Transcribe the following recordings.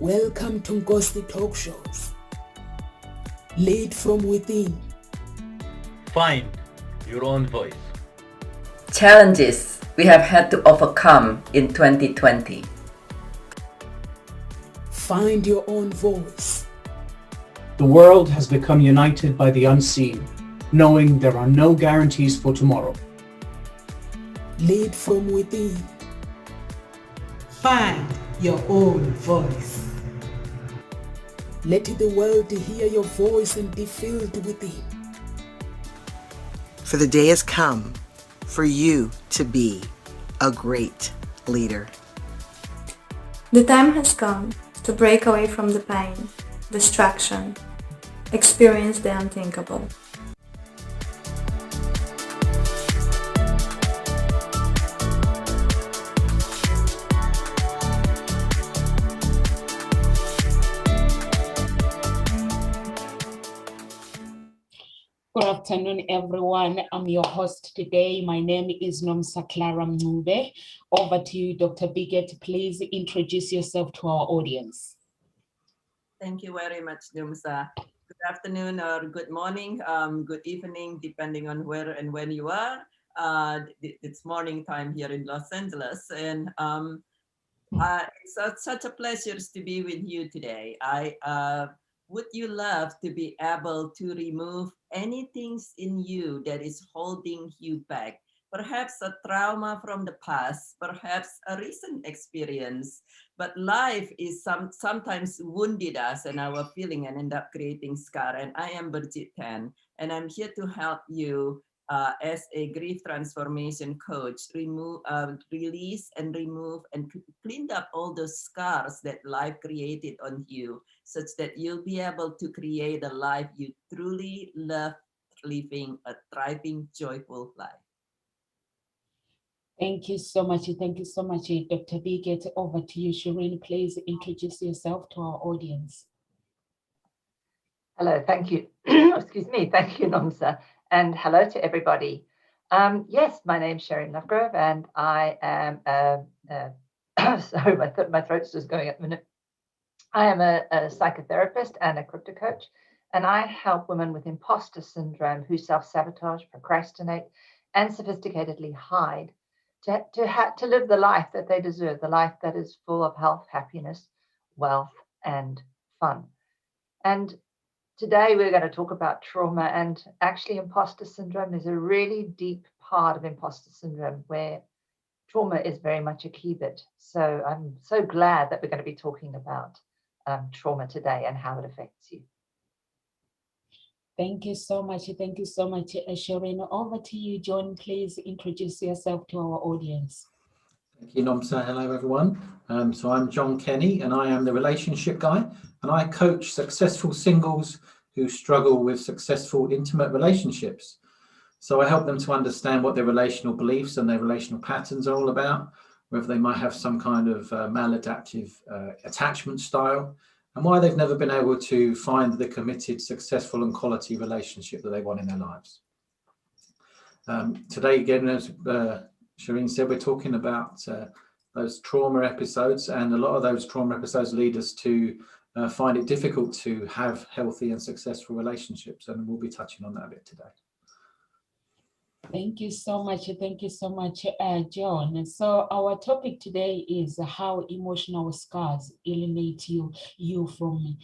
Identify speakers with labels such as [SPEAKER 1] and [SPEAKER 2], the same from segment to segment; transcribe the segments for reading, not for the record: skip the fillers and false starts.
[SPEAKER 1] Welcome to Nkositalkshows. Lead from within.
[SPEAKER 2] Find your own voice.
[SPEAKER 3] Challenges we have had to overcome in 2020.
[SPEAKER 1] Find your own voice.
[SPEAKER 4] The world has become united by the unseen, knowing there are no guarantees for tomorrow.
[SPEAKER 1] Lead from within.
[SPEAKER 5] Find your own voice.
[SPEAKER 1] Let the world hear your voice and be filled within.
[SPEAKER 6] For the day has come for you to be a great leader.
[SPEAKER 7] The time has come to break away from the pain, distraction, experience the unthinkable.
[SPEAKER 5] Good afternoon, everyone. I'm your host today. My name is Nomsa Clara Mncube. Over to you, Dr. Bigot. Please introduce yourself to our audience.
[SPEAKER 8] Thank you very much, Nomsa. Good afternoon or good morning, good evening, depending on where and when you are. It's morning time here in Los Angeles, and it's such a pleasure to be with you today. Would you love to be able to remove anything in you that is holding you back? Perhaps a trauma from the past, perhaps a recent experience, but life is sometimes wounded us and our feeling and end up creating scar. And I am Birgit Tan, and I'm here to help you as a grief transformation coach, release and remove and clean up all those scars that life created on you, such that you'll be able to create a life you truly love, living a thriving, joyful life.
[SPEAKER 5] Thank you so much. Thank you so much, Dr. Bigot. Over to you, Shireen. Please introduce yourself to our audience.
[SPEAKER 9] Hello, thank you. Excuse me, thank you, Nomsa. And hello to everybody. Yes, my name's Shireen Lovegrove, and I am sorry, my throat's just going at the minute. I am a psychotherapist and a crypto coach, and I help women with imposter syndrome who self-sabotage, procrastinate, and sophisticatedly hide to live the life that they deserve, the life that is full of health, happiness, wealth, and fun. And today we're going to talk about trauma, and actually imposter syndrome is a really deep part of imposter syndrome where trauma is very much a key bit. So I'm so glad that we're going to be talking about trauma today and how it affects you.
[SPEAKER 5] Thank you so much. Thank you so much, Shireen. Over to you, John. Please introduce yourself to our audience.
[SPEAKER 10] Thank you, Nomsa. Hello, everyone. So I'm John Kenny, and I am the relationship guy, and I coach successful singles who struggle with successful intimate relationships. So I help them to understand what their relational beliefs and their relational patterns are all about, whether they might have some kind of maladaptive attachment style, and why they've never been able to find the committed, successful and quality relationship that they want in their lives. Today, again, as Shireen said, we're talking about those trauma episodes, and a lot of those trauma episodes lead us to find it difficult to have healthy and successful relationships, and we'll be touching on that a bit today.
[SPEAKER 5] Thank you so much. Thank you so much, John. So our topic today is how emotional scars alienate you from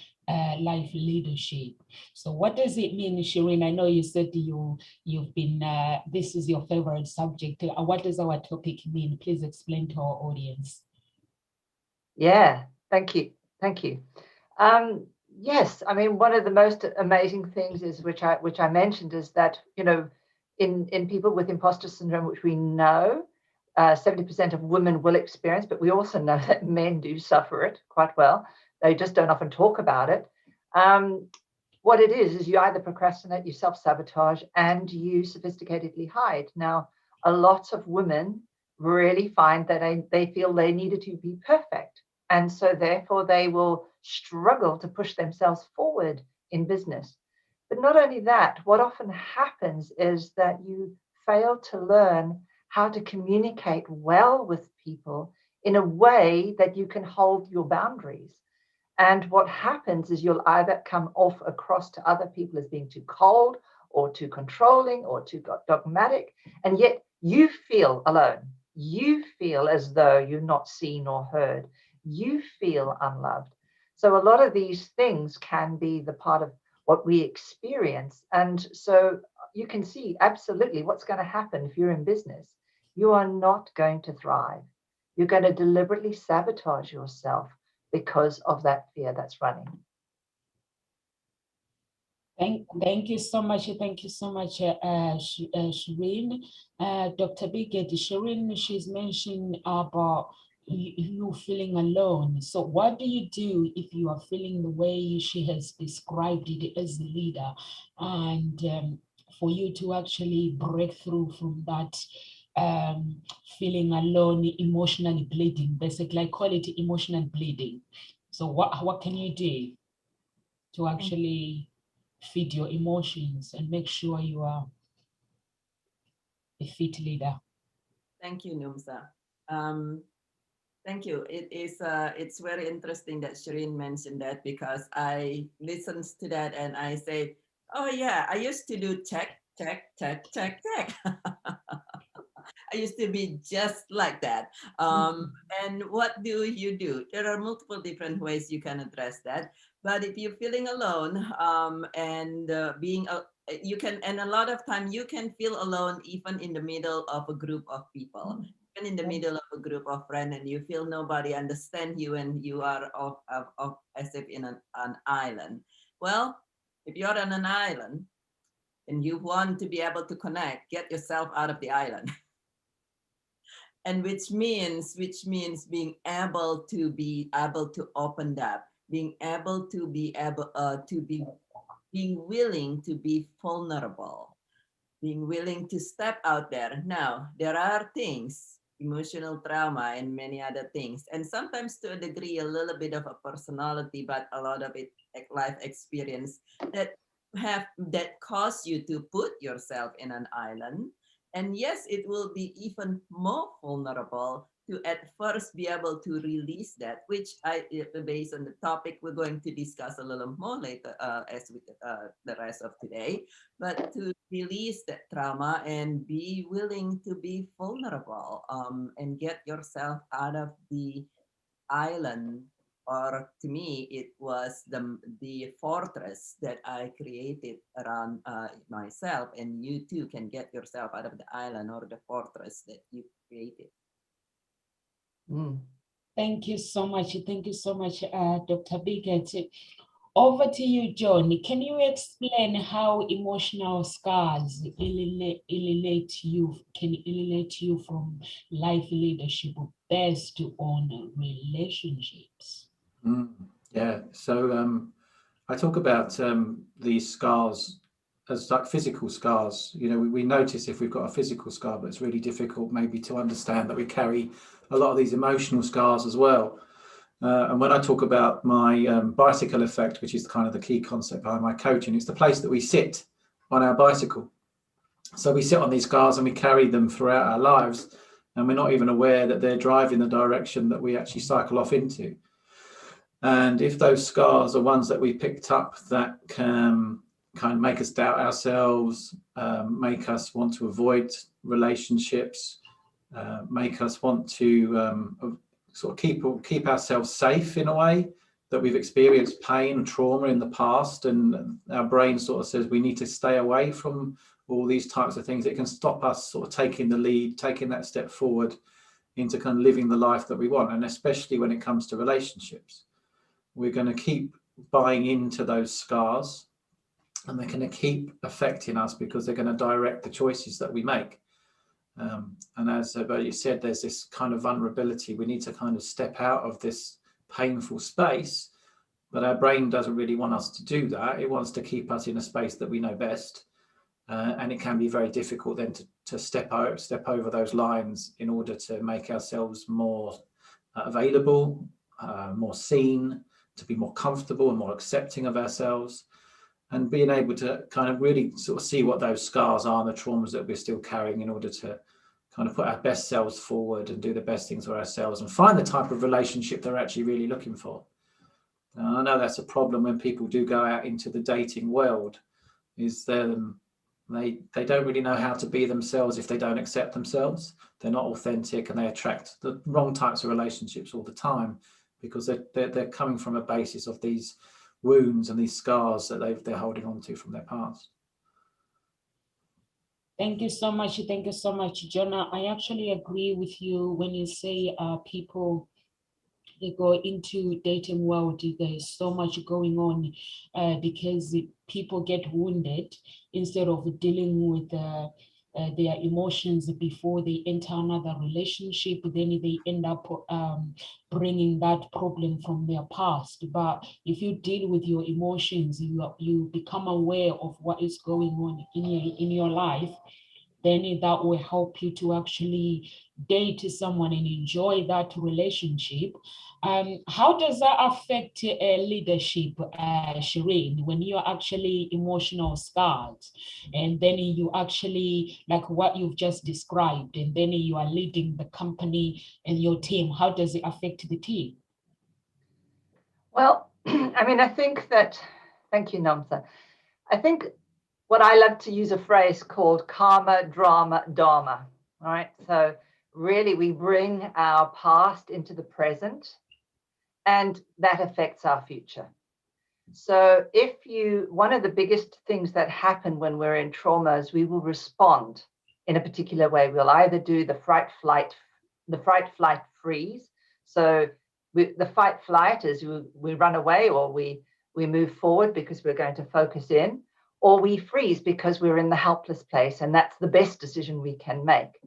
[SPEAKER 5] life leadership. So what does it mean, Shireen? I know you said you've been, this is your favorite subject. What does our topic mean? Please explain to our audience.
[SPEAKER 9] Yeah, thank you. Thank you. Yes, I mean, one of the most amazing things is, which I mentioned, is that, you know, in people with imposter syndrome, which we know 70% of women will experience, but we also know that men do suffer it quite well. They just don't often talk about it. What it is you either procrastinate, you self-sabotage, and you sophisticatedly hide. Now, a lot of women really find that they feel they needed to be perfect. And so therefore they will struggle to push themselves forward in business. But not only that, what often happens is that you fail to learn how to communicate well with people in a way that you can hold your boundaries. And what happens is you'll either come off across to other people as being too cold or too controlling or too dogmatic, and yet you feel alone. You feel as though you're not seen or heard. You feel unloved. So a lot of these things can be the part of what we experience. And so you can see absolutely what's going to happen if you're in business. You are not going to thrive. You're going to deliberately sabotage yourself because of that fear that's running.
[SPEAKER 5] Thank you so much. Thank you so much, Shireen. Dr. Biggett, Shireen, she's mentioned about you feeling alone. So what do you do if you are feeling the way she has described it as a leader, and for you to actually break through from that feeling alone, emotionally bleeding? Basically, I call it emotional bleeding. So what can you do to actually feed your emotions and make sure you are a fit leader?
[SPEAKER 8] Thank you, Nomsa. Thank you. It's very interesting that Shireen mentioned that, because I listened to that and I say, oh yeah, I used to do check. I used to be just like that. And what do? There are multiple different ways you can address that. But if you're feeling alone, and you can, and a lot of time you can feel alone even in the middle of a group of people, even in the middle of a group of friends, and you feel nobody understand you, and you are as if in an island. Well, if you're on an island and you want to be able to connect, get yourself out of the island. And which means being able to open up, being willing to be vulnerable, being willing to step out there. Now, there are things, emotional trauma and many other things, and sometimes to a degree, a little bit of a personality, but a lot of it life experience that cause you to put yourself in an island. And yes, it will be even more vulnerable to at first be able to release that, which based on the topic, we're going to discuss a little more later as with the rest of today, but to release that trauma and be willing to be vulnerable, and get yourself out of the island. Or to me, it was the fortress that I created around myself, and you too can get yourself out of the island or the fortress that you created.
[SPEAKER 5] Thank you so much. Thank you so much, Dr. Biggett. Over to you, John. Can you explain how emotional scars alienate you from life leadership based on relationships?
[SPEAKER 10] Yeah, so I talk about these scars as like physical scars. You know, we notice if we've got a physical scar, but it's really difficult maybe to understand that we carry a lot of these emotional scars as well. And when I talk about my bicycle effect, which is kind of the key concept behind my coaching, it's the place that we sit on our bicycle. So we sit on these scars and we carry them throughout our lives, and we're not even aware that they're driving the direction that we actually cycle off into. And if those scars are ones that we picked up that can kind of make us doubt ourselves, make us want to avoid relationships, make us want to sort of keep ourselves safe in a way, that we've experienced pain and trauma in the past, and our brain sort of says we need to stay away from all these types of things, it can stop us sort of taking the lead, taking that step forward into kind of living the life that we want. And especially when it comes to relationships, we're going to keep buying into those scars, and they're going to keep affecting us because they're going to direct the choices that we make. And as you said, there's this kind of vulnerability. We need to kind of step out of this painful space, but our brain doesn't really want us to do that. It wants to keep us in a space that we know best. And it can be very difficult then to step over those lines in order to make ourselves more available, more seen, to be more comfortable and more accepting of ourselves, and being able to kind of really sort of see what those scars are and the traumas that we're still carrying, in order to kind of put our best selves forward and do the best things for ourselves and find the type of relationship they're actually really looking for. And I know that's a problem when people do go out into the dating world, is they don't really know how to be themselves if they don't accept themselves. They're not authentic, and they attract the wrong types of relationships all the time because they're coming from a basis of these wounds and these scars that they're holding on to from their past.
[SPEAKER 5] Thank you so much. Thank you so much, Jonah. I actually agree with you when you say people, they go into dating world, there's so much going on because people get wounded instead of dealing with their emotions before they enter another relationship. Then they end up bringing that problem from their past. But if you deal with your emotions, you become aware of what is going on in your life, then that will help you to actually date someone and enjoy that relationship. How does that affect leadership, Shireen, when you're actually emotional scarred and then you actually, like what you've just described, and then you are leading the company and your team? How does it affect the team?
[SPEAKER 9] Well, I mean, I think that, thank you, Nomsa. I think what I love to use a phrase called karma, drama, dharma, all right? So really we bring our past into the present, and that affects our future. So one of the biggest things that happen when we're in trauma is we will respond in a particular way. We'll either do the fight, flight, freeze. So the fight, flight is we run away, or we move forward because we're going to focus in, or we freeze because we're in the helpless place, and that's the best decision we can make.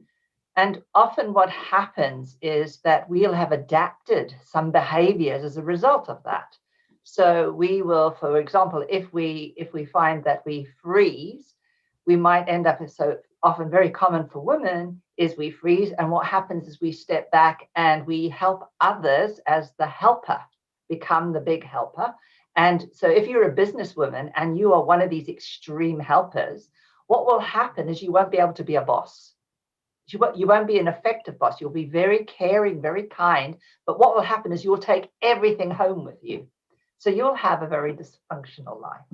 [SPEAKER 9] And often what happens is that we'll have adapted some behaviors as a result of that. So we will, for example, if we find that we freeze, we might end up, so often very common for women is we freeze, and what happens is we step back and we help others as the helper, become the big helper. And so if you're a businesswoman and you are one of these extreme helpers, what will happen is you won't be able to be a boss. You won't be an effective boss. You'll be very caring, very kind. But what will happen is you'll take everything home with you. So you'll have a very dysfunctional life.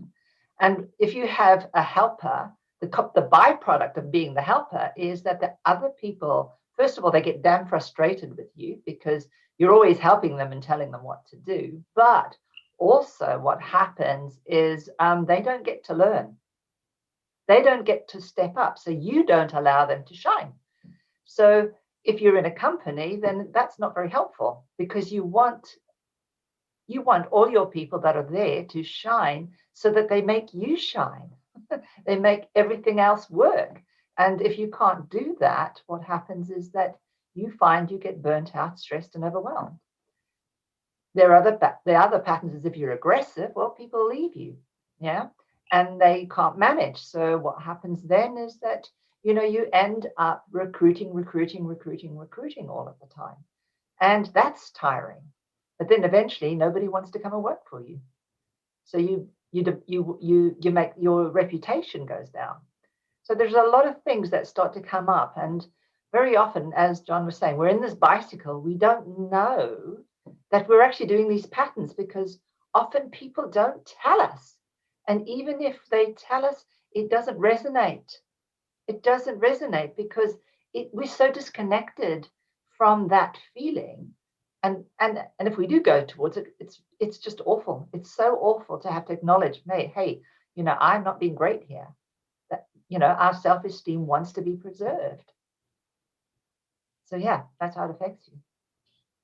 [SPEAKER 9] And if you have a helper, the byproduct of being the helper is that the other people, first of all, they get damn frustrated with you because you're always helping them and telling them what to do. But also what happens is they don't get to learn. They don't get to step up. So you don't allow them to shine. So if you're in a company, then that's not very helpful because you want all your people that are there to shine so that they make you shine. They make everything else work. And if you can't do that, what happens is that you find you get burnt out, stressed, and overwhelmed. The other patterns is if you're aggressive, well, people leave you, yeah, and they can't manage. So what happens then is that, you end up recruiting all of the time. And that's tiring. But then eventually nobody wants to come and work for you. So you make your reputation goes down. So there's a lot of things that start to come up. And very often, as John was saying, we're in this bicycle. We don't know that we're actually doing these patterns because often people don't tell us. And even if they tell us, it doesn't resonate. It doesn't resonate because we're so disconnected from that feeling. And if we do go towards it, it's just awful. It's so awful to have to acknowledge, hey, I'm not being great here. That, our self-esteem wants to be preserved. So yeah, that's how it affects you.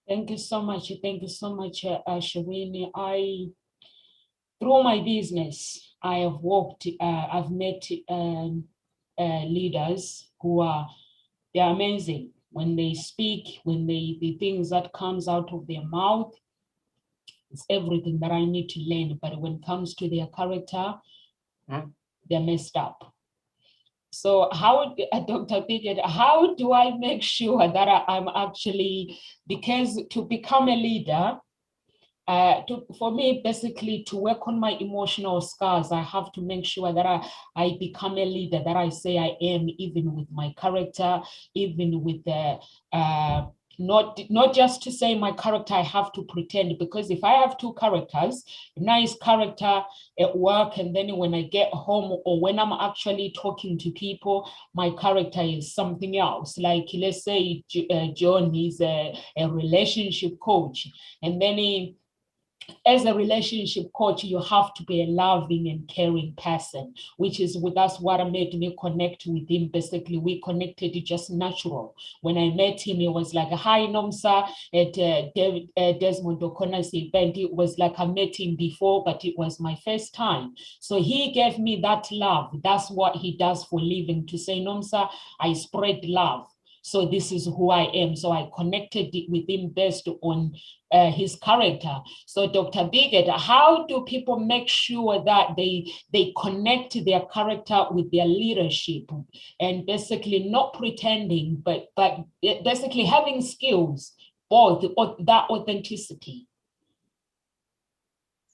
[SPEAKER 5] Thank you so much. Thank you so much, Shireen. Through my business, I've met leaders they're amazing. When they speak, the things that comes out of their mouth, it's everything that I need to learn. But when it comes to their character, they're messed up. So Dr. Pickett, how do I make sure that I'm actually, because to become a leader, for me, basically, to work on my emotional scars, I have to make sure that I become a leader that I say I am, even with my character, even with not just to say my character, I have to pretend, because if I have two characters, nice character at work, and then when I get home or when I'm actually talking to people, my character is something else. Like, let's say John is a relationship coach, and then as a relationship coach, you have to be a loving and caring person, which is that's what made me connect with him. Basically, we connected just natural. When I met him, it was like, hi, Nomsa, at Desmond O'Connor's event. It was like I met him before, but it was my first time. So he gave me that love. That's what he does for living, to say, Nomsa, I spread love. So this is who I am. So I connected with him based on his character. So Dr. Bigot, how do people make sure that they connect their character with their leadership, and basically not pretending, but basically having skills, both that authenticity?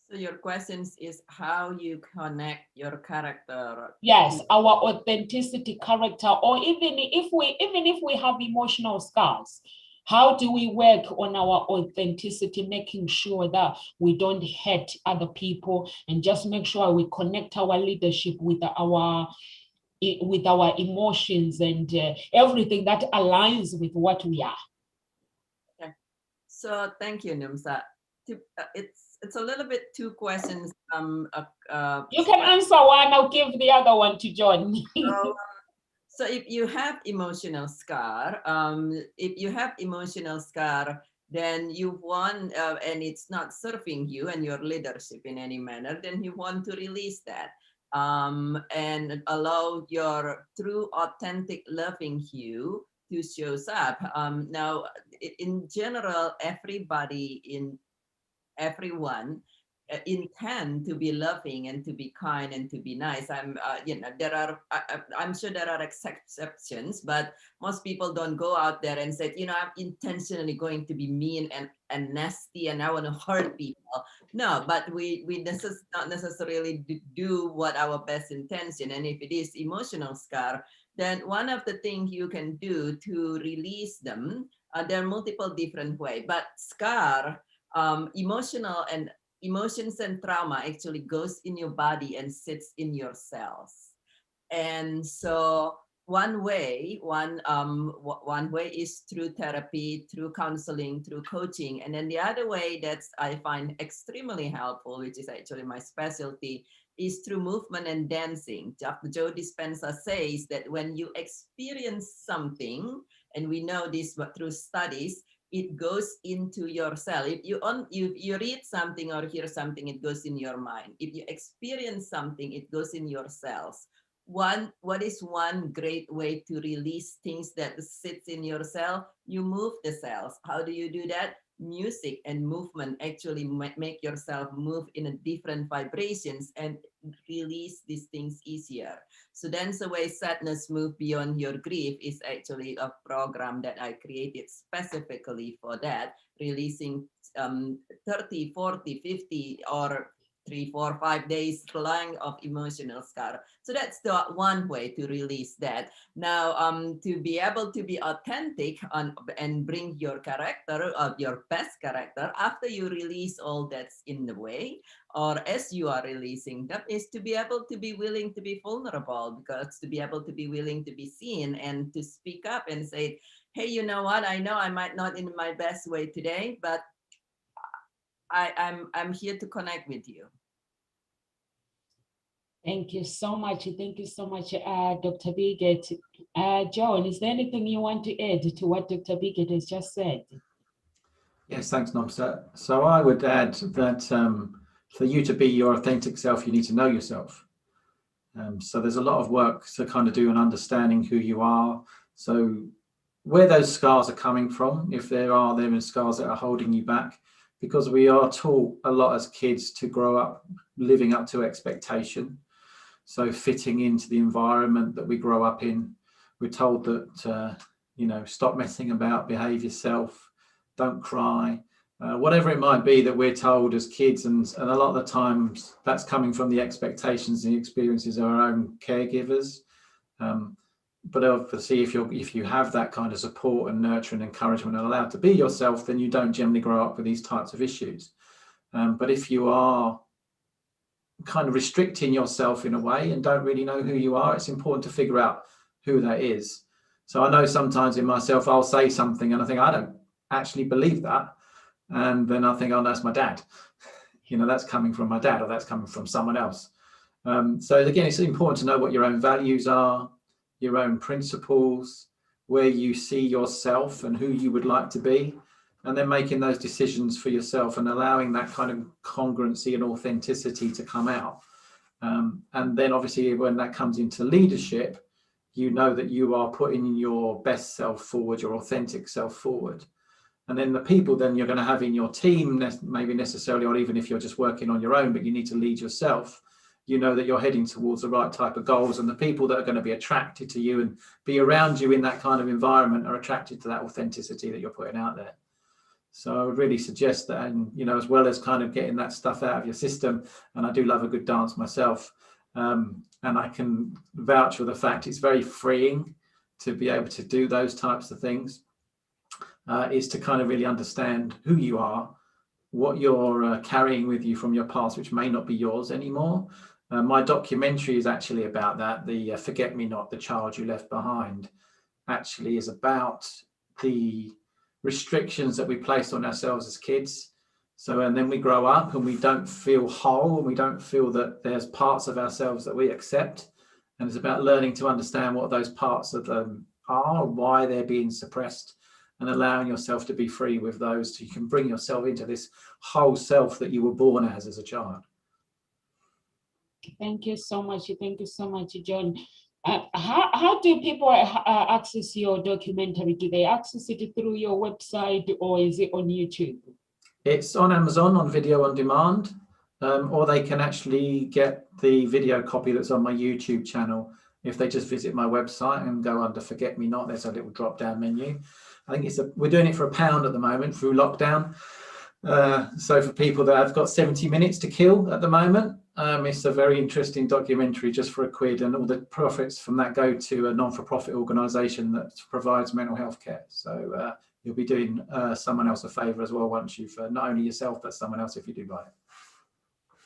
[SPEAKER 8] So your question is how you connect your character.
[SPEAKER 5] Yes, our authenticity, character, or even if we have emotional scars, how do we work on our authenticity, making sure that we don't hurt other people, and just make sure we connect our leadership with our emotions and everything that aligns with what we are?
[SPEAKER 8] Okay. So thank you, Nomsa. It's a little bit two questions.
[SPEAKER 5] You can answer one, I'll give the other one to John.
[SPEAKER 8] So if you have emotional scar, then you want, and it's not serving you and your leadership in any manner, then you want to release that and allow your true, authentic, loving you to shows up. Now, in general, everyone intend to be loving and to be kind and to be nice. I'm sure there are exceptions, but most people don't go out there and say, I'm intentionally going to be mean and nasty and I want to hurt people. No, but we not necessarily do what our best intention. And if it is emotional scar, then one of the things you can do to release them, there are multiple different ways, but scar, emotions and trauma actually goes in your body and sits in your cells. And so one way is through therapy, through counseling, through coaching. And then the other way that I find extremely helpful, which is actually my specialty, is through movement and dancing. Joe Dispenza says that when you experience something, and we know this through studies, it goes into your cell. If you read something or hear something, it goes in your mind. If you experience something, it goes in your cells. What is one great way to release things that sits in your cell? You move the cells. How do you do that? Music and movement actually make yourself move in a different vibrations and release these things easier. So Dance Away Sadness, Move Beyond Your Grief is actually a program that I created specifically for that, releasing 30, 40, 50 or 3, 4, 5 days long of emotional scar. So that's the one way to release that. Now, to be able to be authentic and bring your character, your best character, after you release all that's in the way, or as you are releasing them, is to be able to be willing to be vulnerable, because to be able to be willing to be seen and to speak up and say, hey, you know what? I know I might not in my best way today, but I'm here to connect with you.
[SPEAKER 5] Thank you so much. Thank you so much, Dr. Bigot. John, is there anything you want to add to what Dr. Bigot has just said?
[SPEAKER 10] Yes, thanks, Nomsa. So I would add that for you to be your authentic self, you need to know yourself. So there's a lot of work to kind of do on understanding who you are. So where those scars are coming from, if there are scars that are holding you back, because we are taught a lot as kids to grow up living up to expectation. So fitting into the environment that we grow up in, we're told that, stop messing about, behave yourself, don't cry, whatever it might be that we're told as kids. And a lot of the times that's coming from the expectations and the experiences of our own caregivers. but obviously, if you have that kind of support and nurture and encouragement and allowed to be yourself, then you don't generally grow up with these types of issues. But if you are kind of restricting yourself in a way and don't really know who you are, it's important to figure out who that is. So I know sometimes in myself, I'll say something and I think I don't actually believe that. And then I think, oh, that's my dad. That's coming from my dad, or that's coming from someone else. So again, it's important to know what your own values are, your own principles, where you see yourself and who you would like to be, and then making those decisions for yourself and allowing that kind of congruency and authenticity to come out. And then obviously when that comes into leadership, you know that you are putting your best self forward, your authentic self forward. And then the people then you're going to have in your team, maybe necessarily, or even if you're just working on your own, but you need to lead yourself, you know that you're heading towards the right type of goals, and the people that are going to be attracted to you and be around you in that kind of environment are attracted to that authenticity that you're putting out there. So I would really suggest that, and as well as kind of getting that stuff out of your system, and I do love a good dance myself, and I can vouch for the fact it's very freeing to be able to do those types of things, is to kind of really understand who you are, what you're carrying with you from your past, which may not be yours anymore. My documentary is actually about that. The Forget Me Not, the Child You Left Behind, actually is about the restrictions that we place on ourselves as kids. So, and then we grow up and we don't feel whole, and we don't feel that there's parts of ourselves that we accept. And it's about learning to understand what those parts of them are, why they're being suppressed, and allowing yourself to be free with those so you can bring yourself into this whole self that you were born as a child.
[SPEAKER 5] Thank you so much. Thank you so much, John. How do people access your documentary? Do they access it through your website, or is it on YouTube?
[SPEAKER 10] It's on Amazon on video on demand, or they can actually get the video copy that's on my YouTube channel if they just visit my website and go under Forget Me Not. There's a little drop down menu. I think we're doing it for £1 at the moment through lockdown. So for people that have got 70 minutes to kill at the moment, it's a very interesting documentary just for £1, and all the profits from that go to a non-for-profit organisation that provides mental health care. So you'll be doing someone else a favour as well once you've not only yourself but someone else if you do buy it.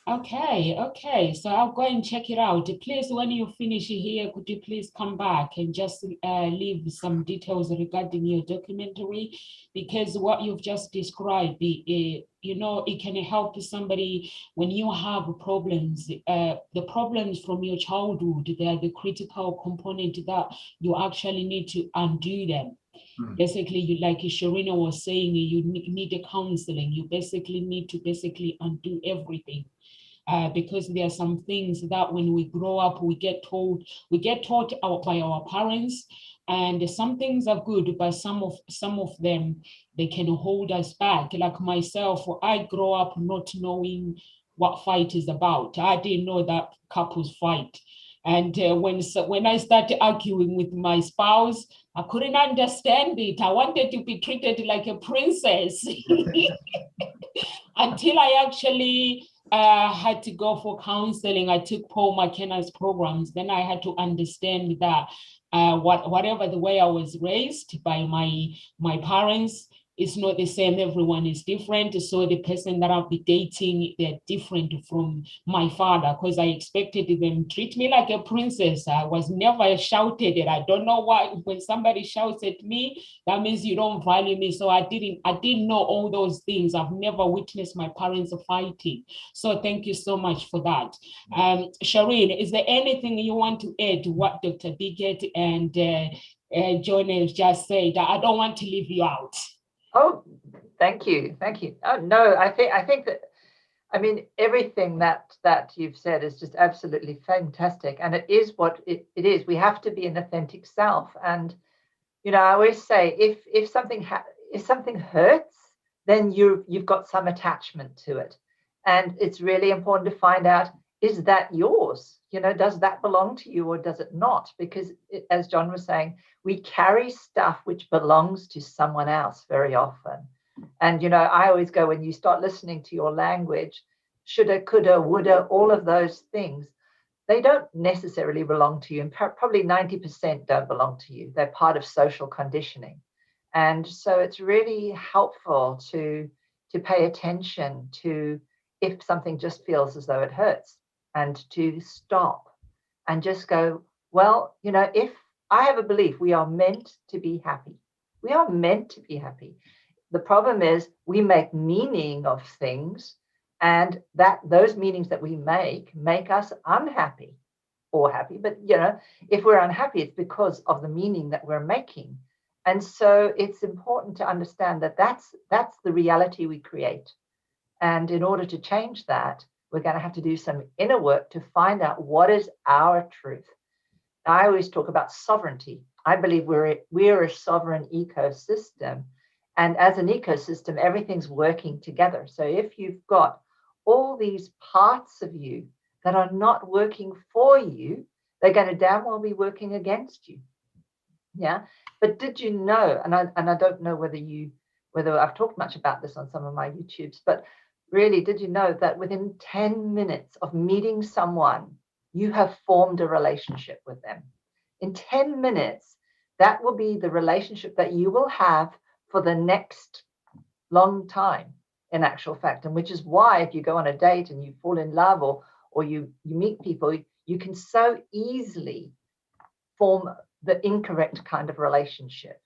[SPEAKER 5] Okay. So I'll go and check it out. Please, when you finish here, could you please come back and just leave some details regarding your documentary? Because what you've just described, it can help somebody when you have problems. The problems from your childhood, they are the critical component that you actually need to undo them. Basically, like Sharina was saying, you need a counseling. You basically need to undo everything. Because there are some things that when we grow up, we get taught by our parents, and some things are good, but some of them, they can hold us back. Like myself, I grow up not knowing what fight is about. I didn't know that couples fight. And when I started arguing with my spouse, I couldn't understand it. I wanted to be treated like a princess until I actually had to go for counseling. I took Paul McKenna's programs. Then I had to understand that whatever the way I was raised by my parents, it's not the same. Everyone is different. So the person that I'll be dating, they're different from my father, because I expected them to treat me like a princess. I was never shouted at. I don't know why when somebody shouts at me, that means you don't value me. So I didn't know all those things. I've never witnessed my parents fighting. So thank you so much for that. Shireen, is there anything you want to add to what Dr. Biggett and John has just said? I don't want to leave you out.
[SPEAKER 9] Oh, thank you. Oh, no, I think that, I mean, everything that you've said is just absolutely fantastic, and it is what it is. We have to be an authentic self, and I always say if something hurts, then you've got some attachment to it, and it's really important to find out, is that yours? Does that belong to you or does it not? Because as John was saying, we carry stuff which belongs to someone else very often. And, I always go, when you start listening to your language, shoulda, coulda, woulda, all of those things, they don't necessarily belong to you, and probably 90% don't belong to you. They're part of social conditioning. And so it's really helpful to pay attention to if something just feels as though it hurts, and to stop and just go, well, you know, if I have a belief we are meant to be happy. We are meant to be happy. The problem is we make meaning of things, and that those meanings that we make us unhappy or happy. But, you know, if we're unhappy, it's because of the meaning that we're making. And so it's important to understand that that's the reality we create. And in order to change that, we're going to have to do some inner work to find out what is our truth. I always talk about sovereignty. I believe we're a sovereign ecosystem. And as an ecosystem, everything's working together. So if you've got all these parts of you that are not working for you, they're going to damn well be working against you. Yeah. But did you know, and I don't know whether I've talked much about this on some of my YouTubes, but really, did you know that within 10 minutes of meeting someone, you have formed a relationship with them? In 10 minutes, that will be the relationship that you will have for the next long time, in actual fact. And which is why if you go on a date and you fall in love, or you meet people, you can so easily form the incorrect kind of relationship.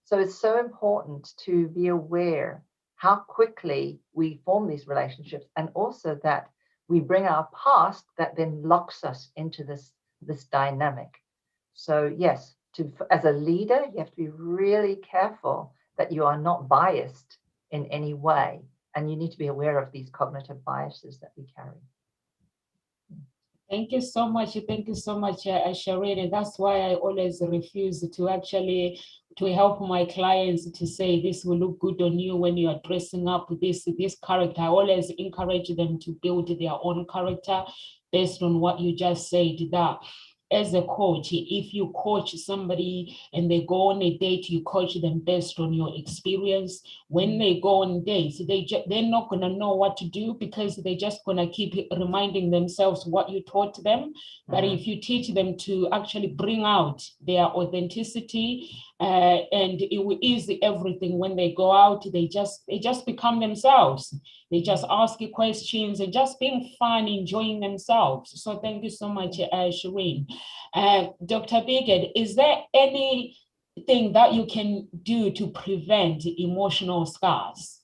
[SPEAKER 9] So it's so important to be aware how quickly we form these relationships, and also that we bring our past that then locks us into this dynamic. So yes, as a leader, you have to be really careful that you are not biased in any way, and you need to be aware of these cognitive biases that we carry.
[SPEAKER 5] Thank you so much. Thank you so much, Shireen. And that's why I always refuse to help my clients to say this will look good on you when you are dressing up this character. I always encourage them to build their own character based on what you just said, that as a coach, if you coach somebody and they go on a date, you coach them based on your experience. When they go on dates, they're not going to know what to do, because they're just going to keep reminding themselves what you taught them. But if you teach them to actually bring out their authenticity, and it will ease everything. When they go out, they just become themselves. They just ask you questions and just being fun, enjoying themselves. So thank you so much, Shireen. Dr. Bigot, is there anything that you can do to prevent emotional scars?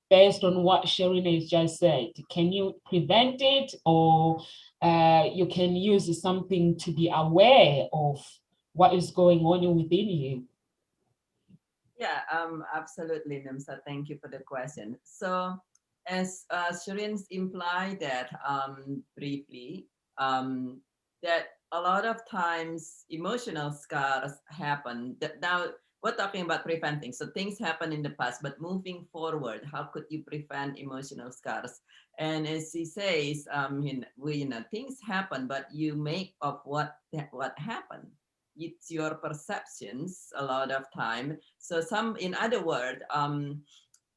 [SPEAKER 5] Based on what Shireen has just said, can you prevent it, or you can use something to be aware of what is going on within you?
[SPEAKER 8] Yeah, absolutely, Nomsa. Thank you for the question. So, as Shireen's implied that briefly, that a lot of times emotional scars happen. Now we're talking about preventing. So things happen in the past, but moving forward, how could you prevent emotional scars? And as he says, things happen, but you make of what happened. It's your perceptions a lot of time. So in other words,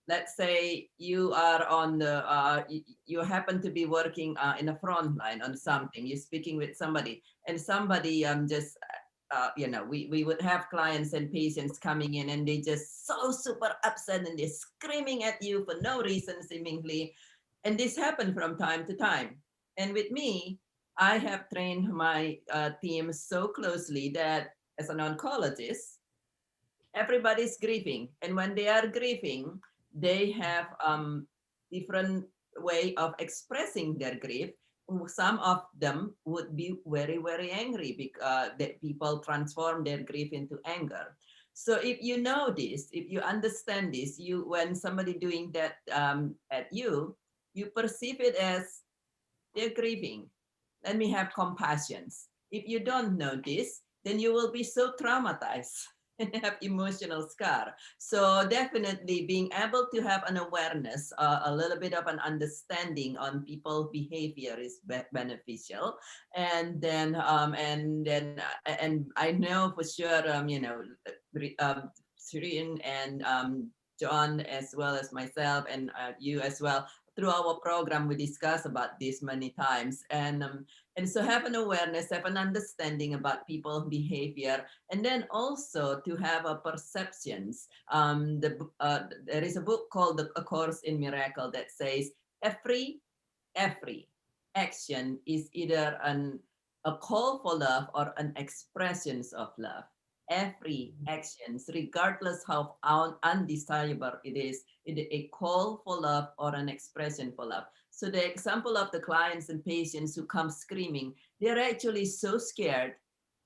[SPEAKER 8] let's say you are on you happen to be working in the front line on something. You're speaking with somebody, and somebody we would have clients and patients coming in, and they just so super upset, and they're screaming at you for no reason seemingly. And this happened from time to time. And with me, I have trained my team so closely that as an oncologist, everybody's grieving. And when they are grieving, they have different way of expressing their grief. Some of them would be very, very angry because that people transform their grief into anger. So if you know this, if you understand this, when somebody doing that at you, you perceive it as they're grieving. Let me have compassion. If you don't know this, then you will be so traumatized and have emotional scar. So definitely being able to have an awareness, a little bit of an understanding on people's behavior is beneficial. And then I know for sure, Shireen and John, as well as myself, and you as well, through our program, we discuss about this many times. And And so have an awareness, have an understanding about people's behavior, and then also to have a perceptions. There is a book called A Course in Miracle that says every action is either a call for love or an expression of love. Every actions, regardless how undesirable it is a call for love or an expression for love. So the example of the clients and patients who come screaming, they're actually so scared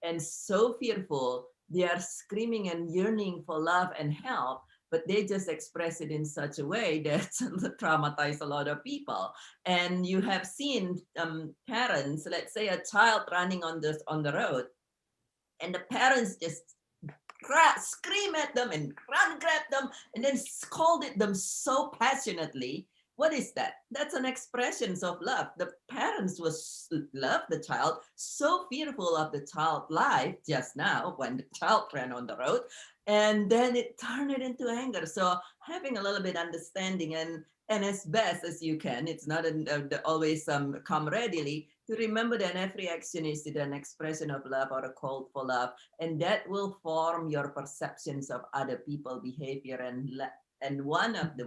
[SPEAKER 8] and so fearful. They are screaming and yearning for love and help, but they just express it in such a way that traumatize a lot of people. And you have seen parents, let's say a child running on the road, and the parents just scream at them and grab them and then scolded them so passionately. What is that? That's an expression of love. The parents love the child, so fearful of the child's life just now when the child ran on the road, and then it turned it into anger. So having a little bit understanding and as best as you can, it's not always come readily, to remember that every action is an expression of love or a call for love, and that will form your perceptions of other people's behavior, and one of the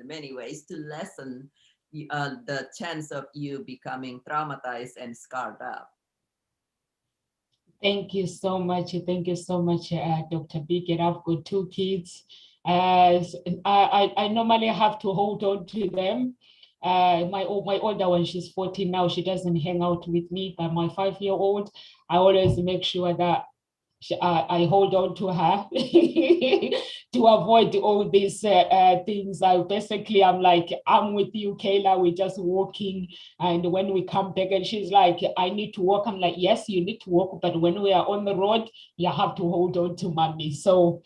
[SPEAKER 8] many ways to lessen the chance of you becoming traumatized and scarred up.
[SPEAKER 5] Thank you so much. Thank you so much, Dr. Biggett. I've got 2 kids. I normally have to hold on to them. My older one, she's 14 now. She doesn't hang out with me, but my 5-year-old, I always make sure that I hold on to her to avoid all these things. I'm like, I'm with you, Kayla, we're just walking. And when we come back and she's like, I need to walk. I'm like, yes, you need to walk. But when we are on the road, you have to hold on to mommy. So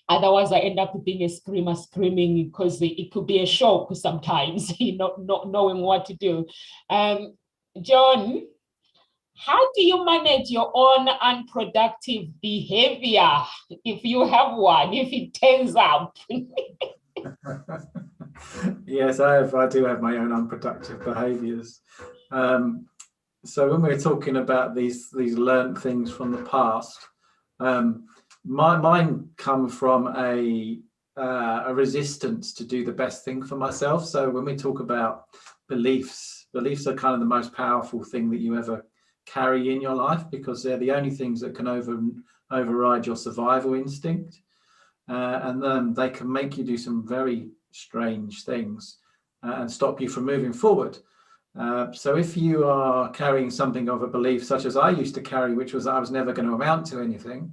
[SPEAKER 5] otherwise, I end up being a screamer, screaming, because it could be a shock sometimes, not knowing what to do. John, how do you manage your own unproductive behavior, if you have one, if it turns up?
[SPEAKER 10] Yes, I do have my own unproductive behaviors. So when we're talking about these learned things from the past, mine come from a resistance to do the best thing for myself. So when we talk about beliefs are kind of the most powerful thing that you ever carry in your life, because they're the only things that can override your survival instinct, and then they can make you do some very strange things and stop you from moving forward. So if you are carrying something of a belief such as I used to carry, which was I was never going to amount to anything,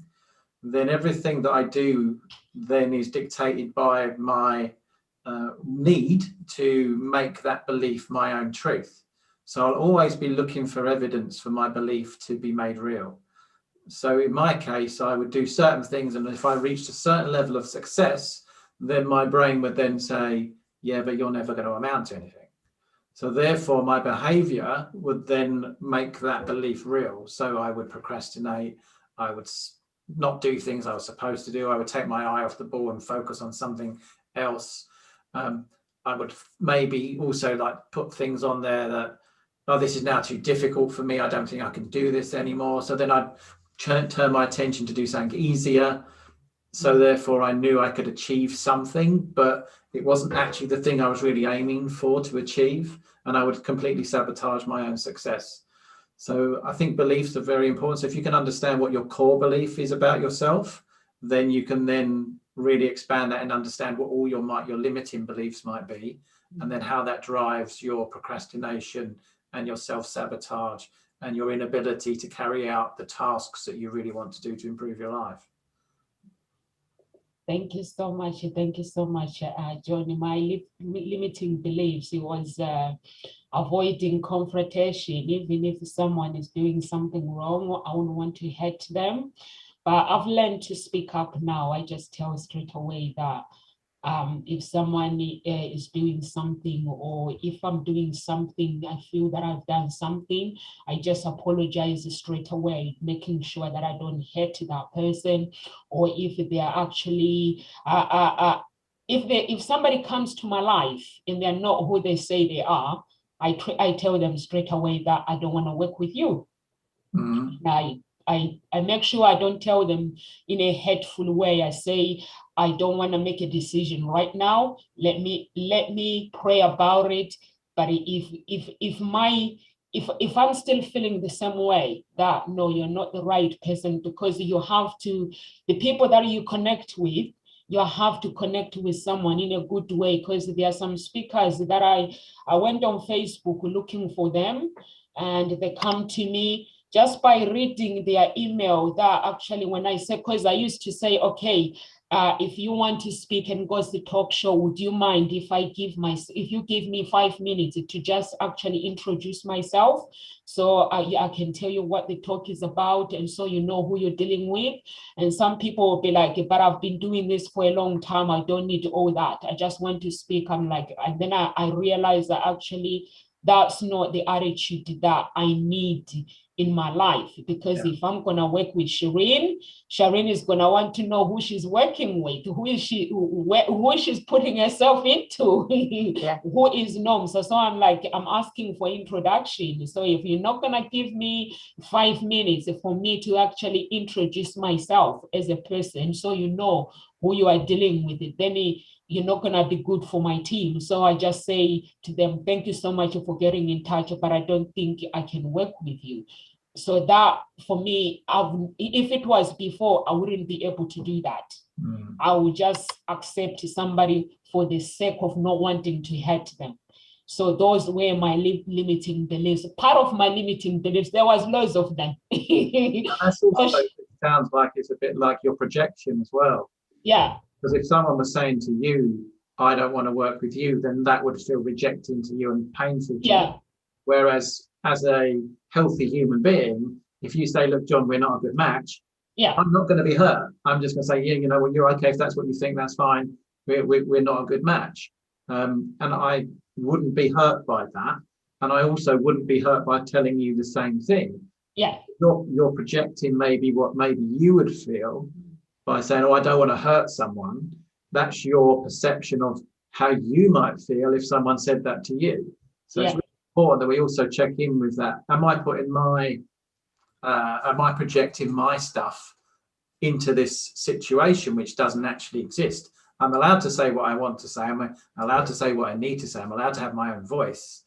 [SPEAKER 10] then everything that I do then is dictated by my need to make that belief my own truth. So I'll always be looking for evidence for my belief to be made real. So in my case, I would do certain things, and if I reached a certain level of success, then my brain would then say, yeah, but you're never going to amount to anything. So therefore, my behavior would then make that belief real. So I would procrastinate. I would not do things I was supposed to do. I would take my eye off the ball and focus on something else. I would maybe also like put things on there that, oh, this is now too difficult for me. I don't think I can do this anymore. So then I'd turn my attention to do something easier. So therefore I knew I could achieve something, but it wasn't actually the thing I was really aiming for to achieve. And I would completely sabotage my own success. So I think beliefs are very important. So if you can understand what your core belief is about yourself, then you can then really expand that and understand what all your limiting beliefs might be, and then how that drives your procrastination and your self-sabotage and your inability to carry out the tasks that you really want to do to improve your life.
[SPEAKER 5] Thank you so much. Thank you so much, John. My limiting beliefs, it was avoiding confrontation. Even if someone is doing something wrong, I wouldn't want to hurt them. But I've learned to speak up now. I just tell straight away that if someone is doing something, or if I'm doing something, I feel that I've done something, I just apologize straight away, making sure that I don't hurt that person. Or if they are actually, if somebody comes to my life and they're not who they say they are, I tell them straight away that I don't want to work with you. I make sure I don't tell them in a hateful way. I say, I don't want to make a decision right now. Let me pray about it. But if I'm still feeling the same way, that no, you're not the right person, because you have to, the people that you connect with, you have to connect with someone in a good way, because there are some speakers that I went on Facebook looking for them, and they come to me just by reading their email. That actually, when I say, because I used to say, okay, if you want to speak and go to the talk show, would you mind if you give me 5 minutes to just actually introduce myself, so I can tell you what the talk is about, and so you know who you're dealing with. And some people will be like, but I've been doing this for a long time, I don't need all that, I just want to speak. I'm like, and then I realized that actually that's not the attitude that I need in my life, because if I'm going to work with Shireen is going to want to know who she's working with, who she's putting herself into, who is Nomsa. So I'm like, I'm asking for introduction. So if you're not going to give me 5 minutes for me to actually introduce myself as a person, so you know who you are dealing with, then you're not going to be good for my team. So I just say to them, thank you so much for getting in touch, but I don't think I can work with you. So that, for me, if it was before, I wouldn't be able to do that. I would just accept somebody for the sake of not wanting to hurt them. So those were my limiting beliefs. Part of my limiting beliefs, there was loads of them.
[SPEAKER 10] That's also, it sounds like it's a bit like your projection as well.
[SPEAKER 5] Yeah.
[SPEAKER 10] Because if someone was saying to you, I don't want to work with you, then that would feel rejecting to you and painful to you. Whereas as a healthy human being, if you say, look, John, we're not a good match, I'm not going to be hurt. I'm just going to say, yeah, you know, well, you're okay. If that's what you think, that's fine. We're not a good match. And I wouldn't be hurt by that. And I also wouldn't be hurt by telling you the same thing.
[SPEAKER 5] Yeah.
[SPEAKER 10] You're projecting maybe what maybe you would feel by saying, oh, I don't want to hurt someone. That's your perception of how you might feel if someone said that to you. So it's really important that we also check in with that. Am I projecting my stuff into this situation which doesn't actually exist? I'm allowed to say what I want to say. I'm allowed to say what I need to say. I'm allowed to have my own voice.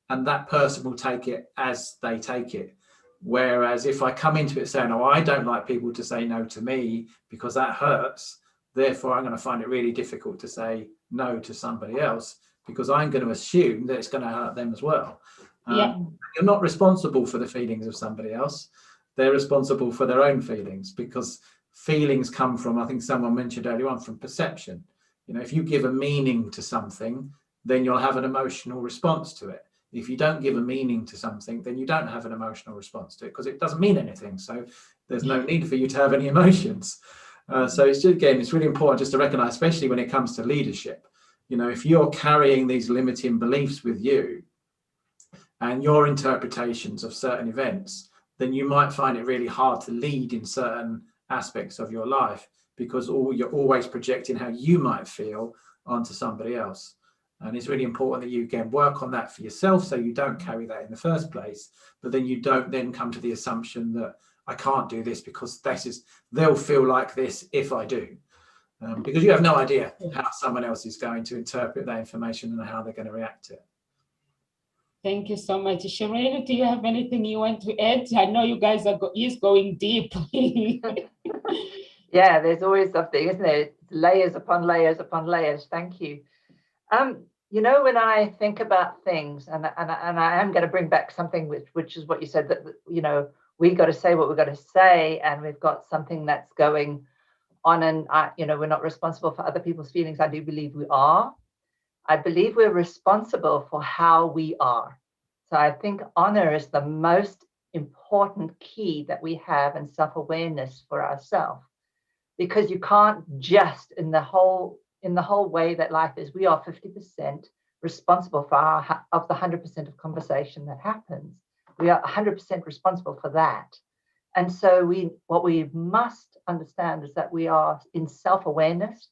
[SPEAKER 10] And that person will take it as they take it. Whereas if I come into it saying, oh, I don't like people to say no to me because that hurts, therefore I'm going to find it really difficult to say no to somebody else, because I'm going to assume that it's going to hurt them as well. You're not responsible for the feelings of somebody else. They're responsible for their own feelings, because feelings come from, I think someone mentioned earlier on, from perception. You know, if you give a meaning to something, then you'll have an emotional response to it. If you don't give a meaning to something, then you don't have an emotional response to it, because it doesn't mean anything. So there's no need for you to have any emotions. So it's just, again, it's really important just to recognize, especially when it comes to leadership. You know, if you're carrying these limiting beliefs with you and your interpretations of certain events, then you might find it really hard to lead in certain aspects of your life, because you're always projecting how you might feel onto somebody else. And it's really important that you can work on that for yourself, so you don't carry that in the first place, but then you don't then come to the assumption that I can't do this because they'll feel like this if I do. Because you have no idea how someone else is going to interpret that information and how they're going to react to it.
[SPEAKER 5] Thank you so much. Shireen, do you have anything you want to add? I know you guys are going deep.
[SPEAKER 9] Yeah, there's always something, isn't there? Layers upon layers upon layers. Thank you. You know, when I think about things, and I am going to bring back something which is what you said, that, you know, we got to say what we've got to say, and we've got something that's going on, and you know, we're not responsible for other people's feelings. I do believe we are. I believe we're responsible for how we are. So I think honor is the most important key that we have, and self-awareness for ourselves, because you can't just in the whole way that life is, we are 50% responsible for of the 100% of conversation that happens. We are 100% responsible for that. And so what we must understand is that we are in self-awareness.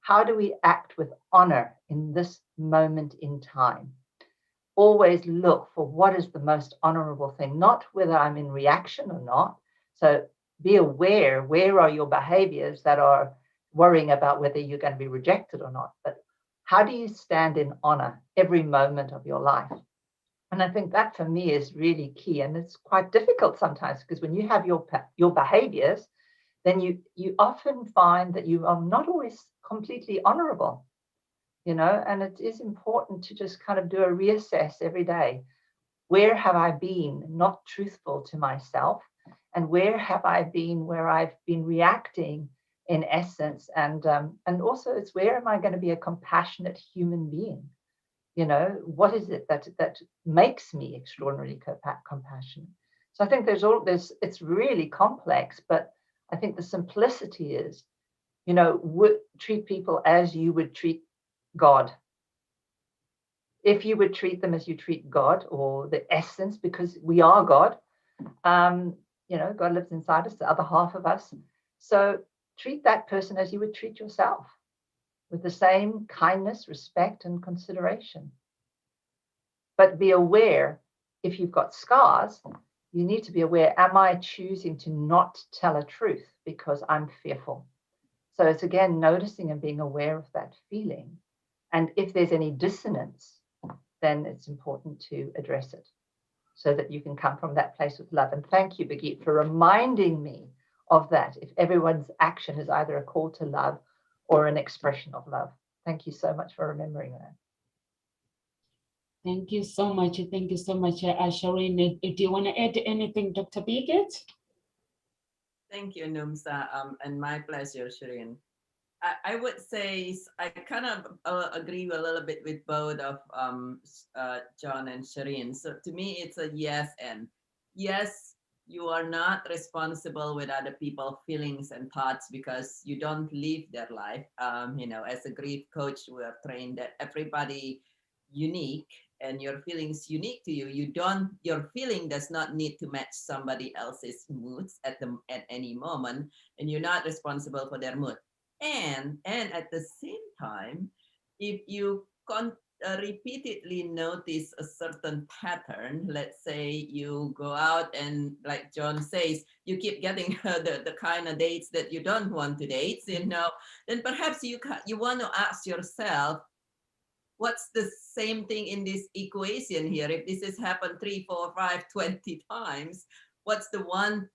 [SPEAKER 9] How do we act with honor in this moment in time? always look for what is the most honorable thing, not whether I'm in reaction or not. So be aware, where are your behaviors that are worrying about whether you're going to be rejected or not, but how do you stand in honor every moment of your life? And I think that for me is really key. And it's quite difficult sometimes, because when you have your behaviors, then you often find that you are not always completely honorable, you know, and it is important to just kind of do a reassess every day. Where have I been not truthful to myself? And where have I been where I've been reacting in essence? And also it's where am I going to be a compassionate human being? You know, what is it that makes me extraordinarily compassionate? So I think there's it's really complex, but I think the simplicity is, you know, treat people as you would treat God. If you would treat them as you treat God, or the essence, because we are God, you know, God lives inside us, the other half of us. So treat that person as you would treat yourself, with the same kindness, respect, and consideration. But be aware, if you've got scars, you need to be aware, am I choosing to not tell a truth because I'm fearful? So it's again noticing and being aware of that feeling. And if there's any dissonance, then it's important to address it so that you can come from that place with love. And thank you, Birgit, for reminding me of that. If everyone's action is either a call to love or an expression of love. Thank you so much for remembering that.
[SPEAKER 5] Thank you so much. Thank you so much, Shireen. Do you want to add anything, Dr. Birgit?
[SPEAKER 8] Thank you, Nomsa, and my pleasure, Shireen. I would say I kind of agree a little bit with both of John and Shireen. So to me, it's a yes and. Yes, you are not responsible with other people's feelings and thoughts because you don't live their life. You know, as a grief coach, we are trained that everybody unique and your feelings unique to you. Your feeling does not need to match somebody else's moods at any moment, and you're not responsible for their mood. And at the same time, if you repeatedly notice a certain pattern, let's say you go out and, like John says, you keep getting the kind of dates that you don't want to date, you know, then perhaps you want to ask yourself, what's the same thing in this equation here? If this has happened 3, 4, 5, 20 times, what's the one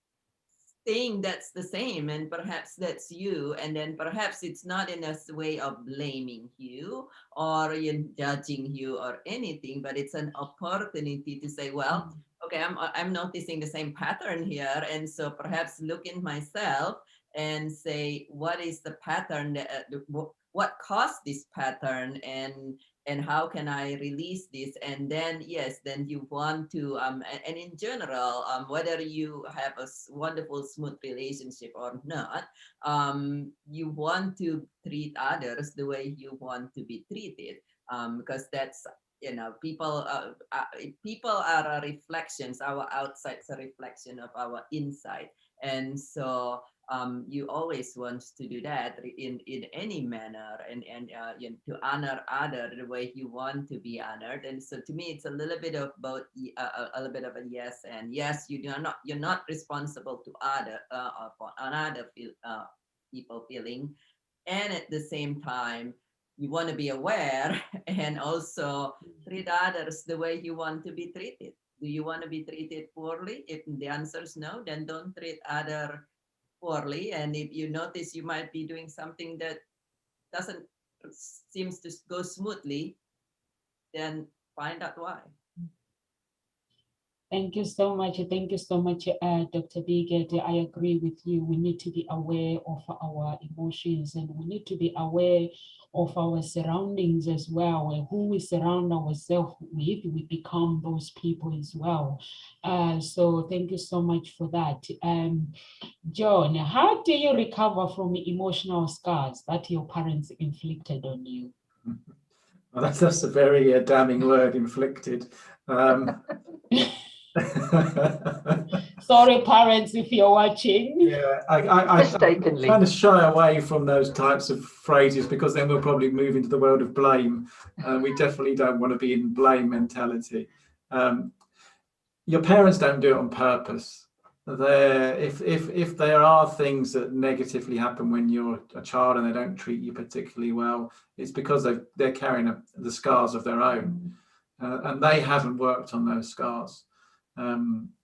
[SPEAKER 8] thing that's the same? And perhaps that's you. And then perhaps it's not in a way of blaming you or judging you or anything, but it's an opportunity to say, well, okay, I'm noticing the same pattern here. And so perhaps look in myself and say, what is the pattern that, what caused this pattern, and how can I release this? And then, yes, then you want to, and in general, whether you have a wonderful, smooth relationship or not, you want to treat others the way you want to be treated, because that's, you know, people are a reflections, our outside's a reflection of our inside. And so you always want to do that in any manner, and you know, to honor other the way you want to be honored. And so to me, it's a little bit of both, a little bit of a yes and. Yes, you're not responsible to other for another people feeling, and at the same time you want to be aware and also treat others the way you want to be treated. Do you want to be treated poorly? If the answer is no, then don't treat other poorly. And if you notice you might be doing something that doesn't seems to go smoothly, then find out why.
[SPEAKER 5] Thank you so much. Thank you so much, Dr. Birgit. I agree with you. We need to be aware of our emotions, and we need to be aware of our surroundings as well. And who we surround ourselves with, we become those people as well. So thank you so much for that. John, how do you recover from emotional scars that your parents inflicted on you?
[SPEAKER 10] Well, that's a very damning word, inflicted.
[SPEAKER 5] Sorry, parents, if you're watching.
[SPEAKER 10] Yeah, I
[SPEAKER 9] Mistakenly.
[SPEAKER 10] kind of shy away from those types of phrases because then we'll probably move into the world of blame. We definitely don't want to be in blame mentality. Your parents don't do it on purpose. If there are things that negatively happen when you're a child and they don't treat you particularly well, it's because they're carrying the scars of their own, and they haven't worked on those scars.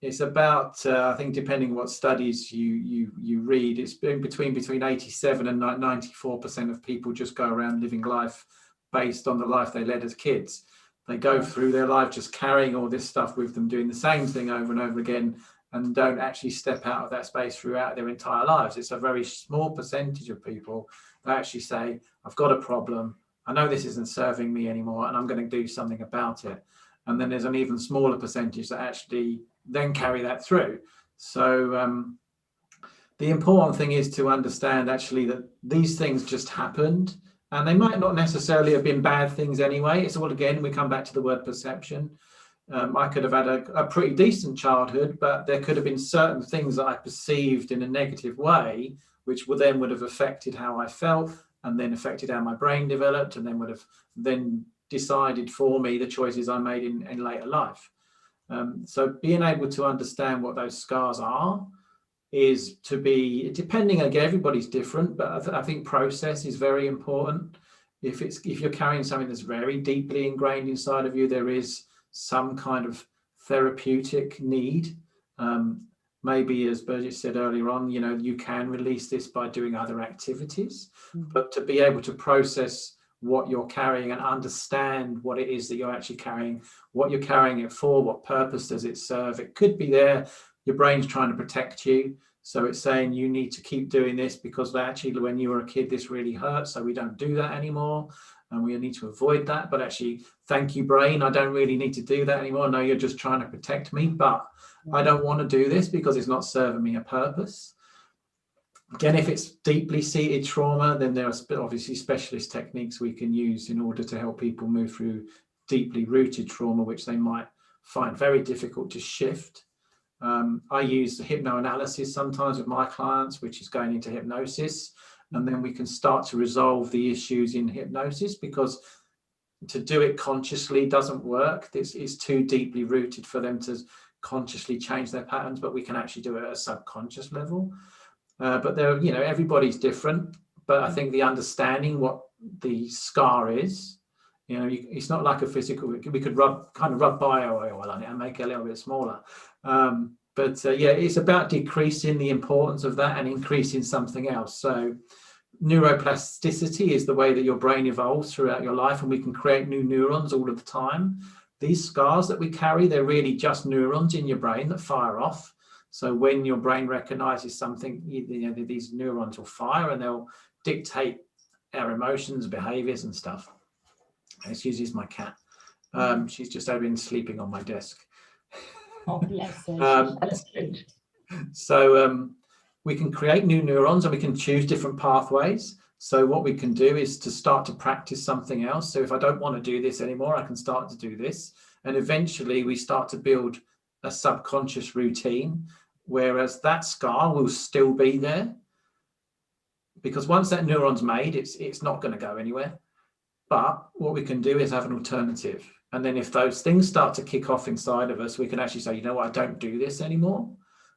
[SPEAKER 10] It's about I think, depending on what studies you read, it's been between 87 and 94% of people just go around living life based on the life they led as kids. They go through their life just carrying all this stuff with them, doing the same thing over and over again, and don't actually step out of that space throughout their entire lives. It's a very small percentage of people that actually say, I've got a problem, I know this isn't serving me anymore, and I'm going to do something about it. And then there's an even smaller percentage that actually then carry that through. So the important thing is to understand actually that these things just happened, and they might not necessarily have been bad things anyway. It's all, again, we come back to the word perception. I could have had a pretty decent childhood, but there could have been certain things that I perceived in a negative way, which would have affected how I felt, and then affected how my brain developed, and then would have then decided for me the choices I made in later life. So being able to understand what those scars are is to be, depending, again, everybody's different, but I think process is very important. If you're carrying something that's very deeply ingrained inside of you, there is some kind of therapeutic need. Maybe, as Birgit said earlier on, you can release this by doing other activities, but to be able to process what you're carrying and understand what it is that you're actually carrying, what you're carrying it for, what purpose does it serve. It could be there, your brain's trying to protect you, so it's saying you need to keep doing this because actually when you were a kid this really hurt, so we don't do that anymore, and we need to avoid that. But actually, thank you, brain, I don't really need to do that anymore. No, you're just trying to protect me, but I don't want to do this because it's not serving me a purpose. Again, if it's deeply seated trauma, then there are obviously specialist techniques we can use in order to help people move through deeply rooted trauma, which they might find very difficult to shift. I use hypnoanalysis sometimes with my clients, which is going into hypnosis, and then we can start to resolve the issues in hypnosis, because to do it consciously doesn't work. This is too deeply rooted for them to consciously change their patterns, but we can actually do it at a subconscious level. But there, everybody's different. But I think the understanding what the scar is, it's not like a physical. We could rub bio oil on it and make it a little bit smaller. But it's about decreasing the importance of that and increasing something else. So neuroplasticity is the way that your brain evolves throughout your life, and we can create new neurons all of the time. These scars that we carry, they're really just neurons in your brain that fire off. So when your brain recognizes something, these neurons will fire and they'll dictate our emotions, behaviors and stuff. Excuse me, my cat. She's just been sleeping on my desk.
[SPEAKER 5] Oh, bless her.
[SPEAKER 10] So we can create new neurons and we can choose different pathways. So what we can do is to start to practice something else. So if I don't want to do this anymore, I can start to do this. And eventually we start to build a subconscious routine, whereas that scar will still be there. Because once that neuron's made, it's not going to go anywhere. But what we can do is have an alternative. And then if those things start to kick off inside of us, we can actually say, you know what, I don't do this anymore.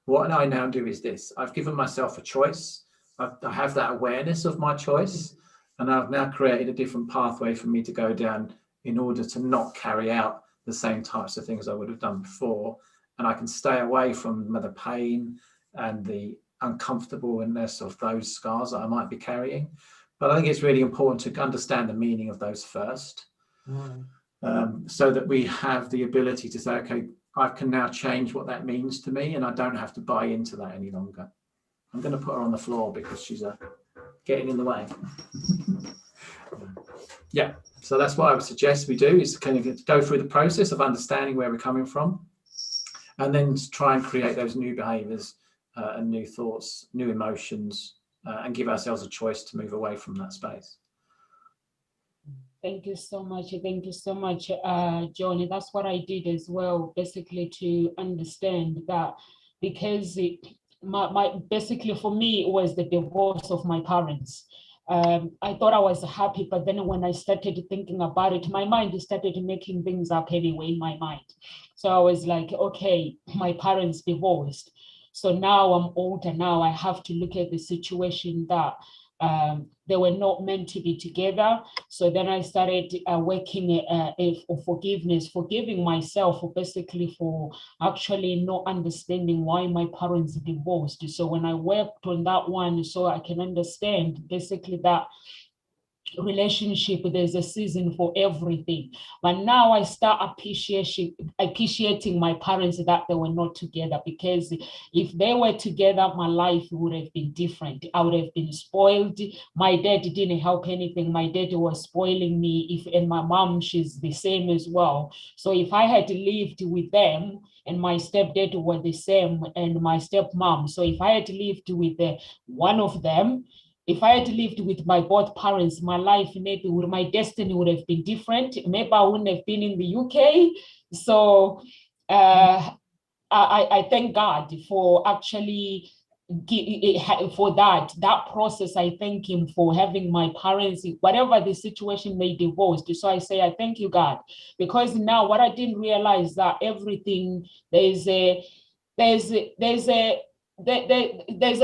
[SPEAKER 10] What I now do is this. I've given myself a choice. I have that awareness of my choice. And I've now created a different pathway for me to go down in order to not carry out the same types of things I would have done before. And I can stay away from the pain and the uncomfortableness of those scars that I might be carrying. But I think it's really important to understand the meaning of those first, so that we have the ability to say, okay, I can now change what that means to me, and I don't have to buy into that any longer. I'm going to put her on the floor because she's getting in the way. Yeah, so that's what I would suggest we do, is kind of go through the process of understanding where we're coming from, and then try and create those new behaviors and new thoughts, new emotions, and give ourselves a choice to move away from that space.
[SPEAKER 5] Thank you so much. Thank you so much, Johnny. That's what I did as well, basically to understand that, because basically for me, it was the divorce of my parents. I thought I was happy, but then when I started thinking about it, my mind started making things up anyway in my mind. So I was like, okay, my parents divorced. So now I'm older. Now I have to look at the situation that they were not meant to be together. So then I started working for forgiveness, forgiving myself basically for actually not understanding why my parents divorced. So when I worked on that one, so I can understand basically that relationship, there's a season for everything. But now I start appreciating my parents that they were not together, because if they were together, my life would have been different. I would have been spoiled. My dad didn't help anything. My dad was spoiling me. And my mom, she's the same as well. So if I had lived with them, and my stepdad were the same, and my stepmom, so if I had lived with one of them, if I had lived with my both parents, my life, maybe my destiny would have been different. Maybe I wouldn't have been in the UK. So I thank God for actually for that process. I thank him for having my parents, whatever the situation may divorced. So I say, I thank you, God, because now what I didn't realize that everything, there's a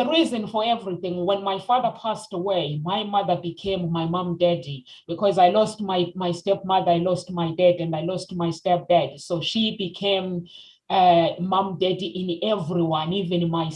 [SPEAKER 5] reason for everything. When my father passed away, my mother became my mom daddy, because I lost my stepmother, I lost my dad, and I lost my stepdad. So she became mom daddy in everyone, even my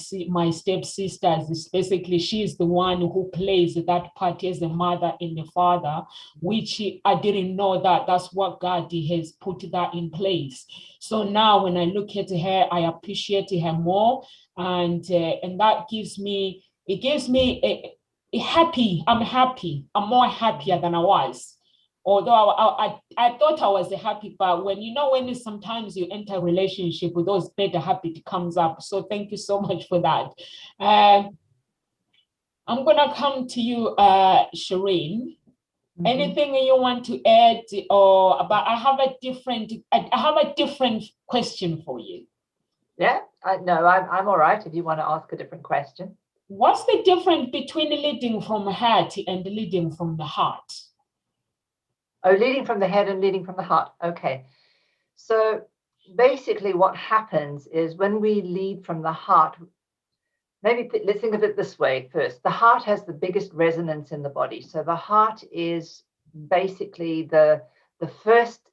[SPEAKER 5] stepsisters. Basically, she's the one who plays that part as the mother and the father, which I didn't know that that's what God has put that in place. So now when I look at her, I appreciate her more, and that gives me, a happy. I'm happy. I'm more happier than I was. Although I thought I was happy, but when sometimes you enter a relationship with those better habit comes up. So thank you so much for that. I'm gonna come to you, Shireen. Anything you want to add, or about? I have a different question for you.
[SPEAKER 9] Yeah, no, I'm all right if you want to ask a different question.
[SPEAKER 5] What's the difference between leading from the head and leading from the heart?
[SPEAKER 9] Oh, leading from the head and leading from the heart. Okay. So basically what happens is when we lead from the heart, maybe let's think of it this way first. The heart has the biggest resonance in the body. So the heart is basically the first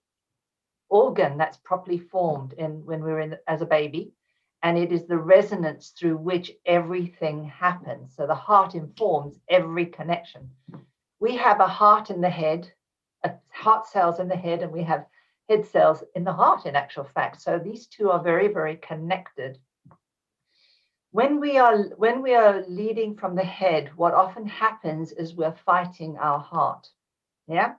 [SPEAKER 9] organ that's properly formed when we're as a baby. And it is the resonance through which everything happens. So the heart informs every connection. We have a heart in the head, heart cells in the head, and we have head cells in the heart, in actual fact. So these two are very, very connected. When we are leading from the head, what often happens is we're fighting our heart. Yeah.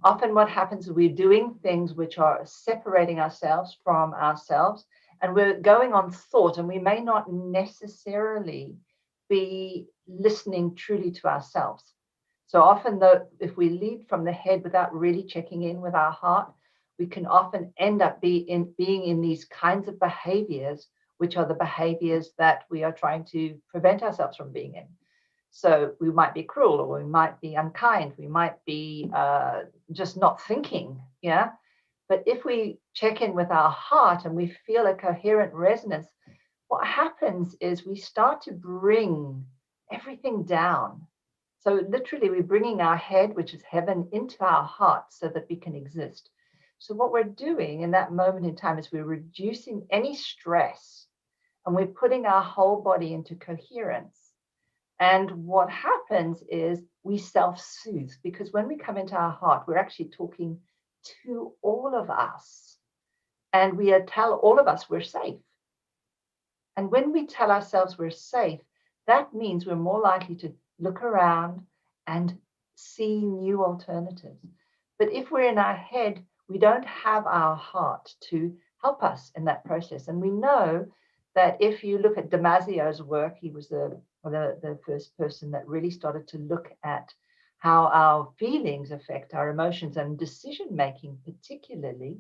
[SPEAKER 9] Often what happens is we're doing things which are separating ourselves from ourselves, and we're going on thought, and we may not necessarily be listening truly to ourselves. So often, though, if we lead from the head without really checking in with our heart, we can often end up being in these kinds of behaviors, which are the behaviors that we are trying to prevent ourselves from being in. So we might be cruel, or we might be unkind, we might be just not thinking, yeah? But if we check in with our heart and we feel a coherent resonance, what happens is we start to bring everything down. So literally we're bringing our head, which is heaven, into our heart so that we can exist. So what we're doing in that moment in time is we're reducing any stress, and we're putting our whole body into coherence. And what happens is we self-soothe, because when we come into our heart, we're actually talking to all of us, and we tell all of us we're safe. And when we tell ourselves we're safe, that means we're more likely to look around and see new alternatives. But if we're in our head, we don't have our heart to help us in that process. And we know that if you look at Damasio's work, he was the first person that really started to look at how our feelings affect our emotions and decision making, particularly.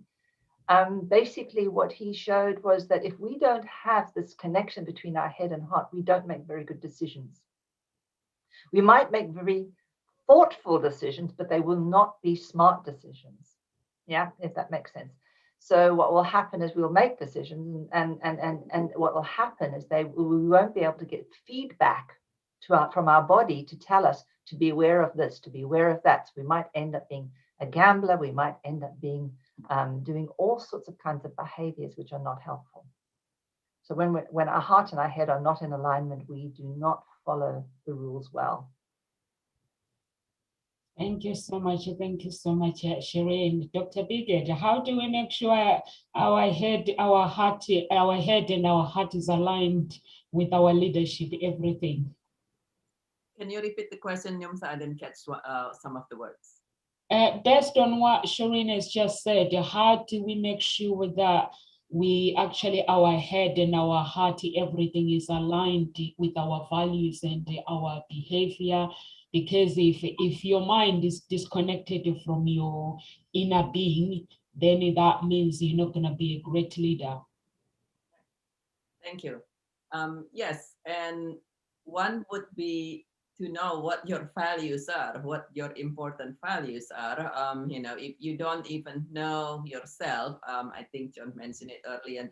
[SPEAKER 9] Basically, what he showed was that if we don't have this connection between our head and heart, we don't make very good decisions. We might make very thoughtful decisions, but they will not be smart decisions. Yeah, if that makes sense. So what will happen is we'll make decisions, and what will happen is we won't be able to get feedback from our body to tell us to be aware of this, to be aware of that. So we might end up being a gambler. We might end up being doing all sorts of kinds of behaviors which are not helpful. So when our heart and our head are not in alignment, we do not follow the rules well.
[SPEAKER 5] Thank you so much. Thank you so much, Shireen. Dr. Bigot, how do we make sure our head and our heart is aligned with our leadership, everything?
[SPEAKER 8] Can you repeat the question, Nomsa? I didn't catch some of the words.
[SPEAKER 5] Based on what Shireen has just said, how do we make sure that our head and our heart, everything is aligned with our values and our behavior? Because if your mind is disconnected from your inner being, then that means you're not going to be a great leader.
[SPEAKER 8] Thank you. Yes, and one would be to know what your values are, what your important values are. If you don't even know yourself, I think John mentioned it earlier in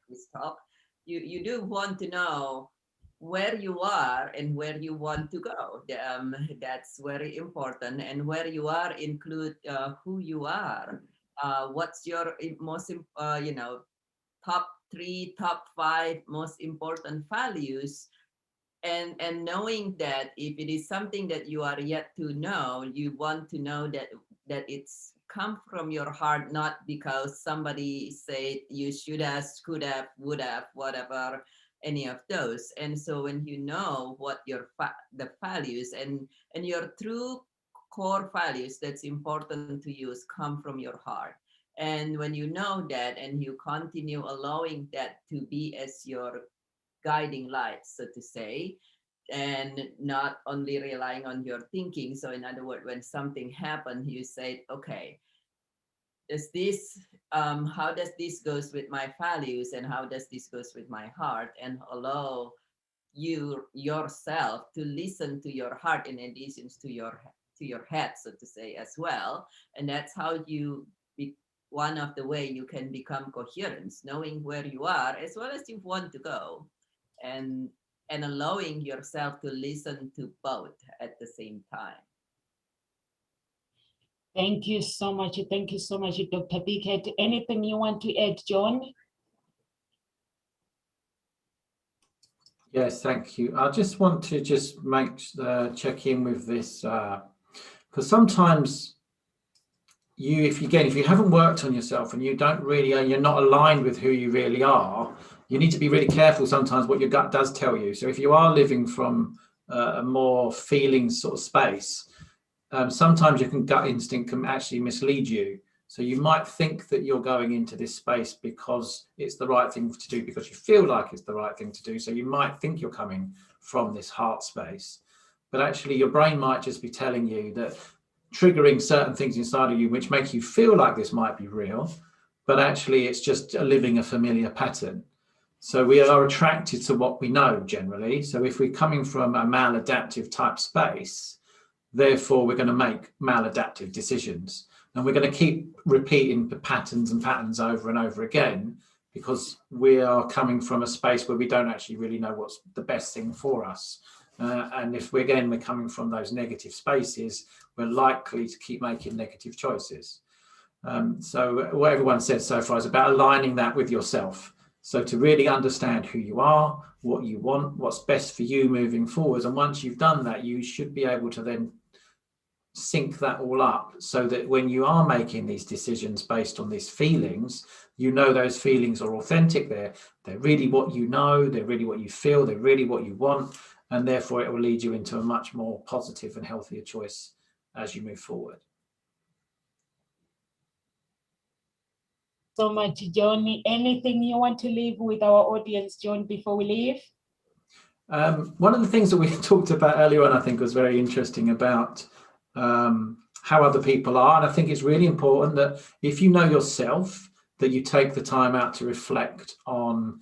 [SPEAKER 8] this talk, you do want to know where you are and where you want to go. That's very important. And where you are include who you are. What's your most, top 3, top 5 most important values. And knowing that if it is something that you are yet to know, you want to know that it's come from your heart, not because somebody said you should have, could have, would have, whatever, any of those. And so when you know what the values and your true core values that's important to you come from your heart. And when you know that and you continue allowing that to be as your guiding light, so to say, and not only relying on your thinking. So in other words, when something happened, you say, okay, how does this goes with my values and how does this goes with my heart, and allow yourself to listen to your heart in addition to your head, so to say, as well. And that's how one of the way you can become coherent, knowing where you are as well as you want to go, and allowing yourself to listen to both at the same time.
[SPEAKER 5] Thank you so much. Thank you so much, Dr. Bigot. Anything you want to add, John?
[SPEAKER 10] Yes, thank you. I just want to check in with this, because sometimes if you haven't worked on yourself and you don't really, you're not aligned with who you really are, you need to be really careful sometimes what your gut does tell you. So if you are living from a more feeling sort of space, sometimes your gut instinct can actually mislead you. So you might think that you're going into this space because it's the right thing to do, because you feel like it's the right thing to do. So you might think you're coming from this heart space, but actually your brain might just be telling you that, triggering certain things inside of you which make you feel like this might be real, but actually it's just living a familiar pattern. So we are attracted to what we know generally. So if we're coming from a maladaptive type space, therefore we're going to make maladaptive decisions, and we're going to keep repeating the patterns over and over again, because we are coming from a space where we don't actually really know what's the best thing for us. And if we're coming from those negative spaces, we're likely to keep making negative choices. So what everyone said so far is about aligning that with yourself. So to really understand who you are, what you want, what's best for you moving forwards. And once you've done that, you should be able to then sync that all up so that when you are making these decisions based on these feelings, you know those feelings are authentic. They're really what you know, they're really what you feel, they're really what you want. And therefore it will lead you into a much more positive and healthier choice as you move forward.
[SPEAKER 5] So much, John. Anything you want to leave with our audience, John, before we leave?
[SPEAKER 10] One of the things that we talked about earlier on, I think, was very interesting about how other people are. And I think it's really important that if you know yourself, that you take the time out to reflect on,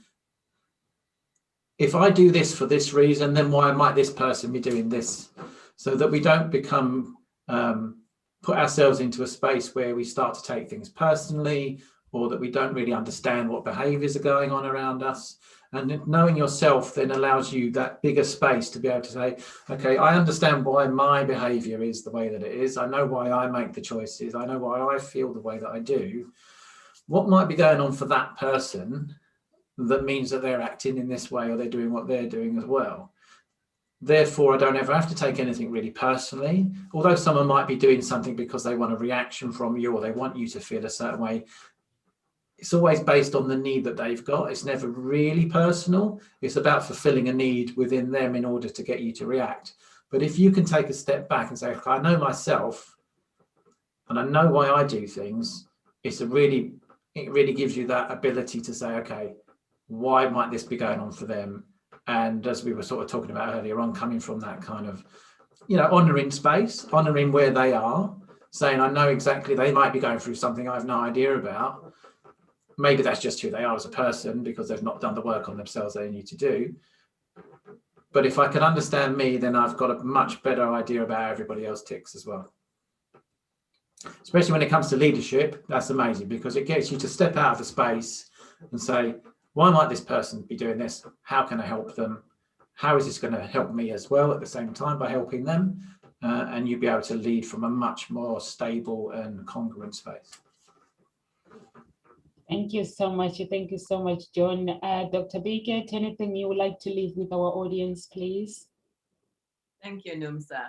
[SPEAKER 10] if I do this for this reason, then why might this person be doing this? So that we don't become, put ourselves into a space where we start to take things personally, or that we don't really understand what behaviors are going on around us. And knowing yourself then allows you that bigger space to be able to say, okay, I understand why my behavior is the way that it is. I know why I make the choices. I know why I feel the way that I do. What might be going on for that person that means that they're acting in this way, or they're doing what they're doing as well? Therefore, I don't ever have to take anything really personally. Although someone might be doing something because they want a reaction from you, or they want you to feel a certain way, it's always based on the need that they've got. It's never really personal. It's about fulfilling a need within them in order to get you to react. But if you can take a step back and say, okay, I know myself and I know why I do things, it really gives you that ability to say, okay, why might this be going on for them? And as we were sort of talking about earlier on, coming from that kind of, honouring space, honouring where they are, saying, I know exactly, they might be going through something I have no idea about. Maybe that's just who they are as a person because they've not done the work on themselves they need to do. But if I can understand me, then I've got a much better idea about how everybody else ticks as well. Especially when it comes to leadership, that's amazing because it gets you to step out of the space and say, why might this person be doing this? How can I help them? How is this going to help me as well at the same time by helping them? And you'll be able to lead from a much more stable and congruent space.
[SPEAKER 5] Thank you so much. Thank you so much, John. Dr. Biggett, anything you would like to leave with our audience, please?
[SPEAKER 8] Thank you, Nomsa.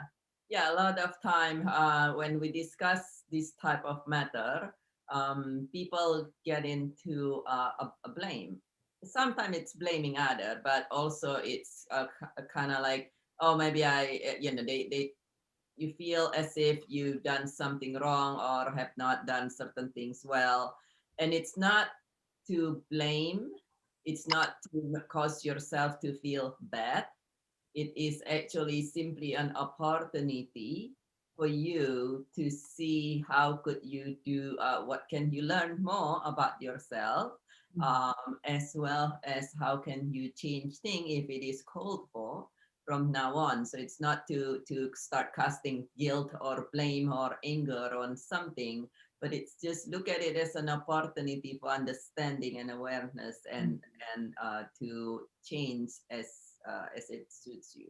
[SPEAKER 8] Yeah, a lot of time when we discuss this type of matter, people get into a blame. Sometimes it's blaming other, but also it's kind of like, oh, maybe you feel as if you've done something wrong or have not done certain things well. And it's not to blame. It's not to cause yourself to feel bad. It is actually simply an opportunity for you to see how could you do, what can you learn more about yourself, as well as how can you change things if it is called for from now on. So it's not to start casting guilt or blame or anger on something, but it's just look at it as an opportunity for understanding and awareness and to change as it suits you.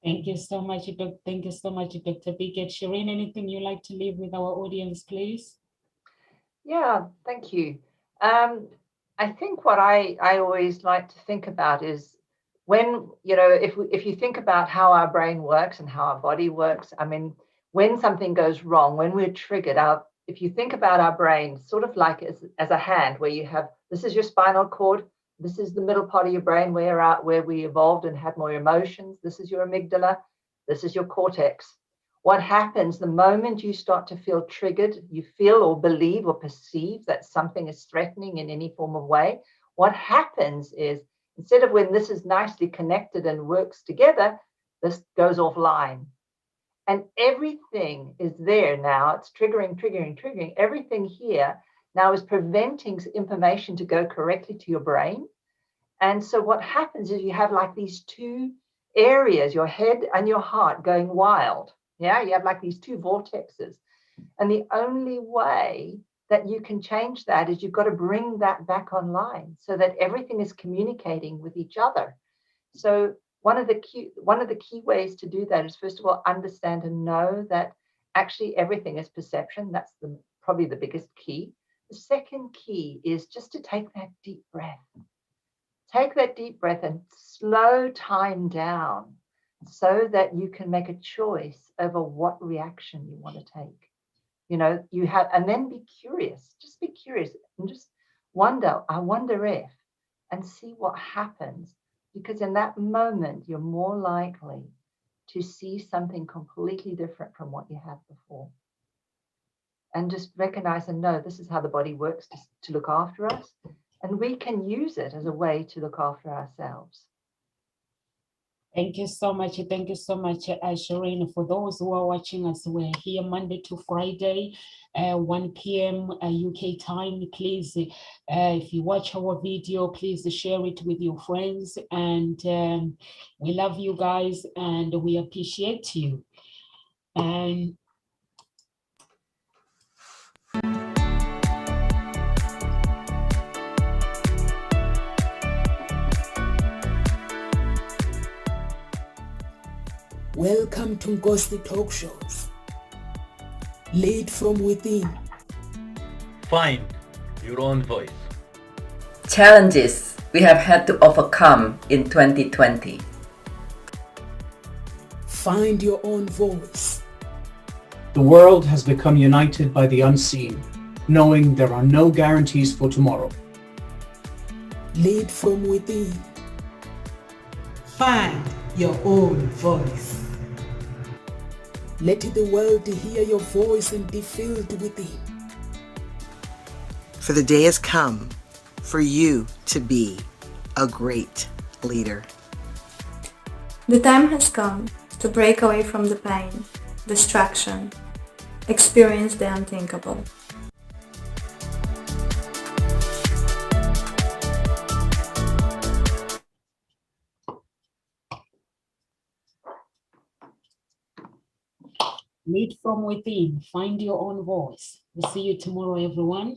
[SPEAKER 5] Thank you so much, thank you so much, Dr. Biggett. Shireen, anything you'd like to leave with our audience, please?
[SPEAKER 9] Yeah, thank you. I think what I always like to think about is when, if you think about how our brain works and how our body works, I mean, when something goes wrong, when we're triggered, if you think about our brain sort of like as a hand where you have, this is your spinal cord, this is the middle part of your brain where we evolved and had more emotions, this is your amygdala, this is your cortex. What happens the moment you start to feel triggered, you feel or believe or perceive that something is threatening in any form of way, what happens is, instead of when this is nicely connected and works together, this goes offline. And everything is there now. It's triggering. Everything here now is preventing information to go correctly to your brain. And so what happens is you have like these two areas, your head and your heart going wild. Yeah, you have like these two vortexes. And the only way that you can change that is you've got to bring that back online so that everything is communicating with each other. So one of the key ways to do that is, first of all, understand and know that actually everything is perception. That's probably the biggest key. The second key is just to take that deep breath. Take that deep breath and slow time down so that you can make a choice over what reaction you want to take. And then be curious. Just be curious and just wonder, I wonder if, and see what happens. Because in that moment, you're more likely to see something completely different from what you had before. And just recognize and know this is how the body works to look after us. And we can use it as a way to look after ourselves.
[SPEAKER 5] Thank you so much. Thank you so much, Shireen. For those who are watching us, we're here Monday to Friday, 1 p.m. UK time. Please, if you watch our video, please share it with your friends. And we love you guys and we appreciate you. And
[SPEAKER 1] Welcome to Nkositalkshows. Lead from within.
[SPEAKER 2] Find your own voice.
[SPEAKER 3] Challenges we have had to overcome in 2020.
[SPEAKER 1] Find your own voice.
[SPEAKER 4] The world has become united by the unseen, knowing there are no guarantees for tomorrow.
[SPEAKER 1] Lead from within. Find your own voice. Let the world hear your voice and be filled with Him.
[SPEAKER 6] For the day has come for you to be a great leader.
[SPEAKER 7] The time has come to break away from the pain, distraction, experience the unthinkable.
[SPEAKER 5] lead from within. Find your own voice. We'll see you tomorrow, everyone.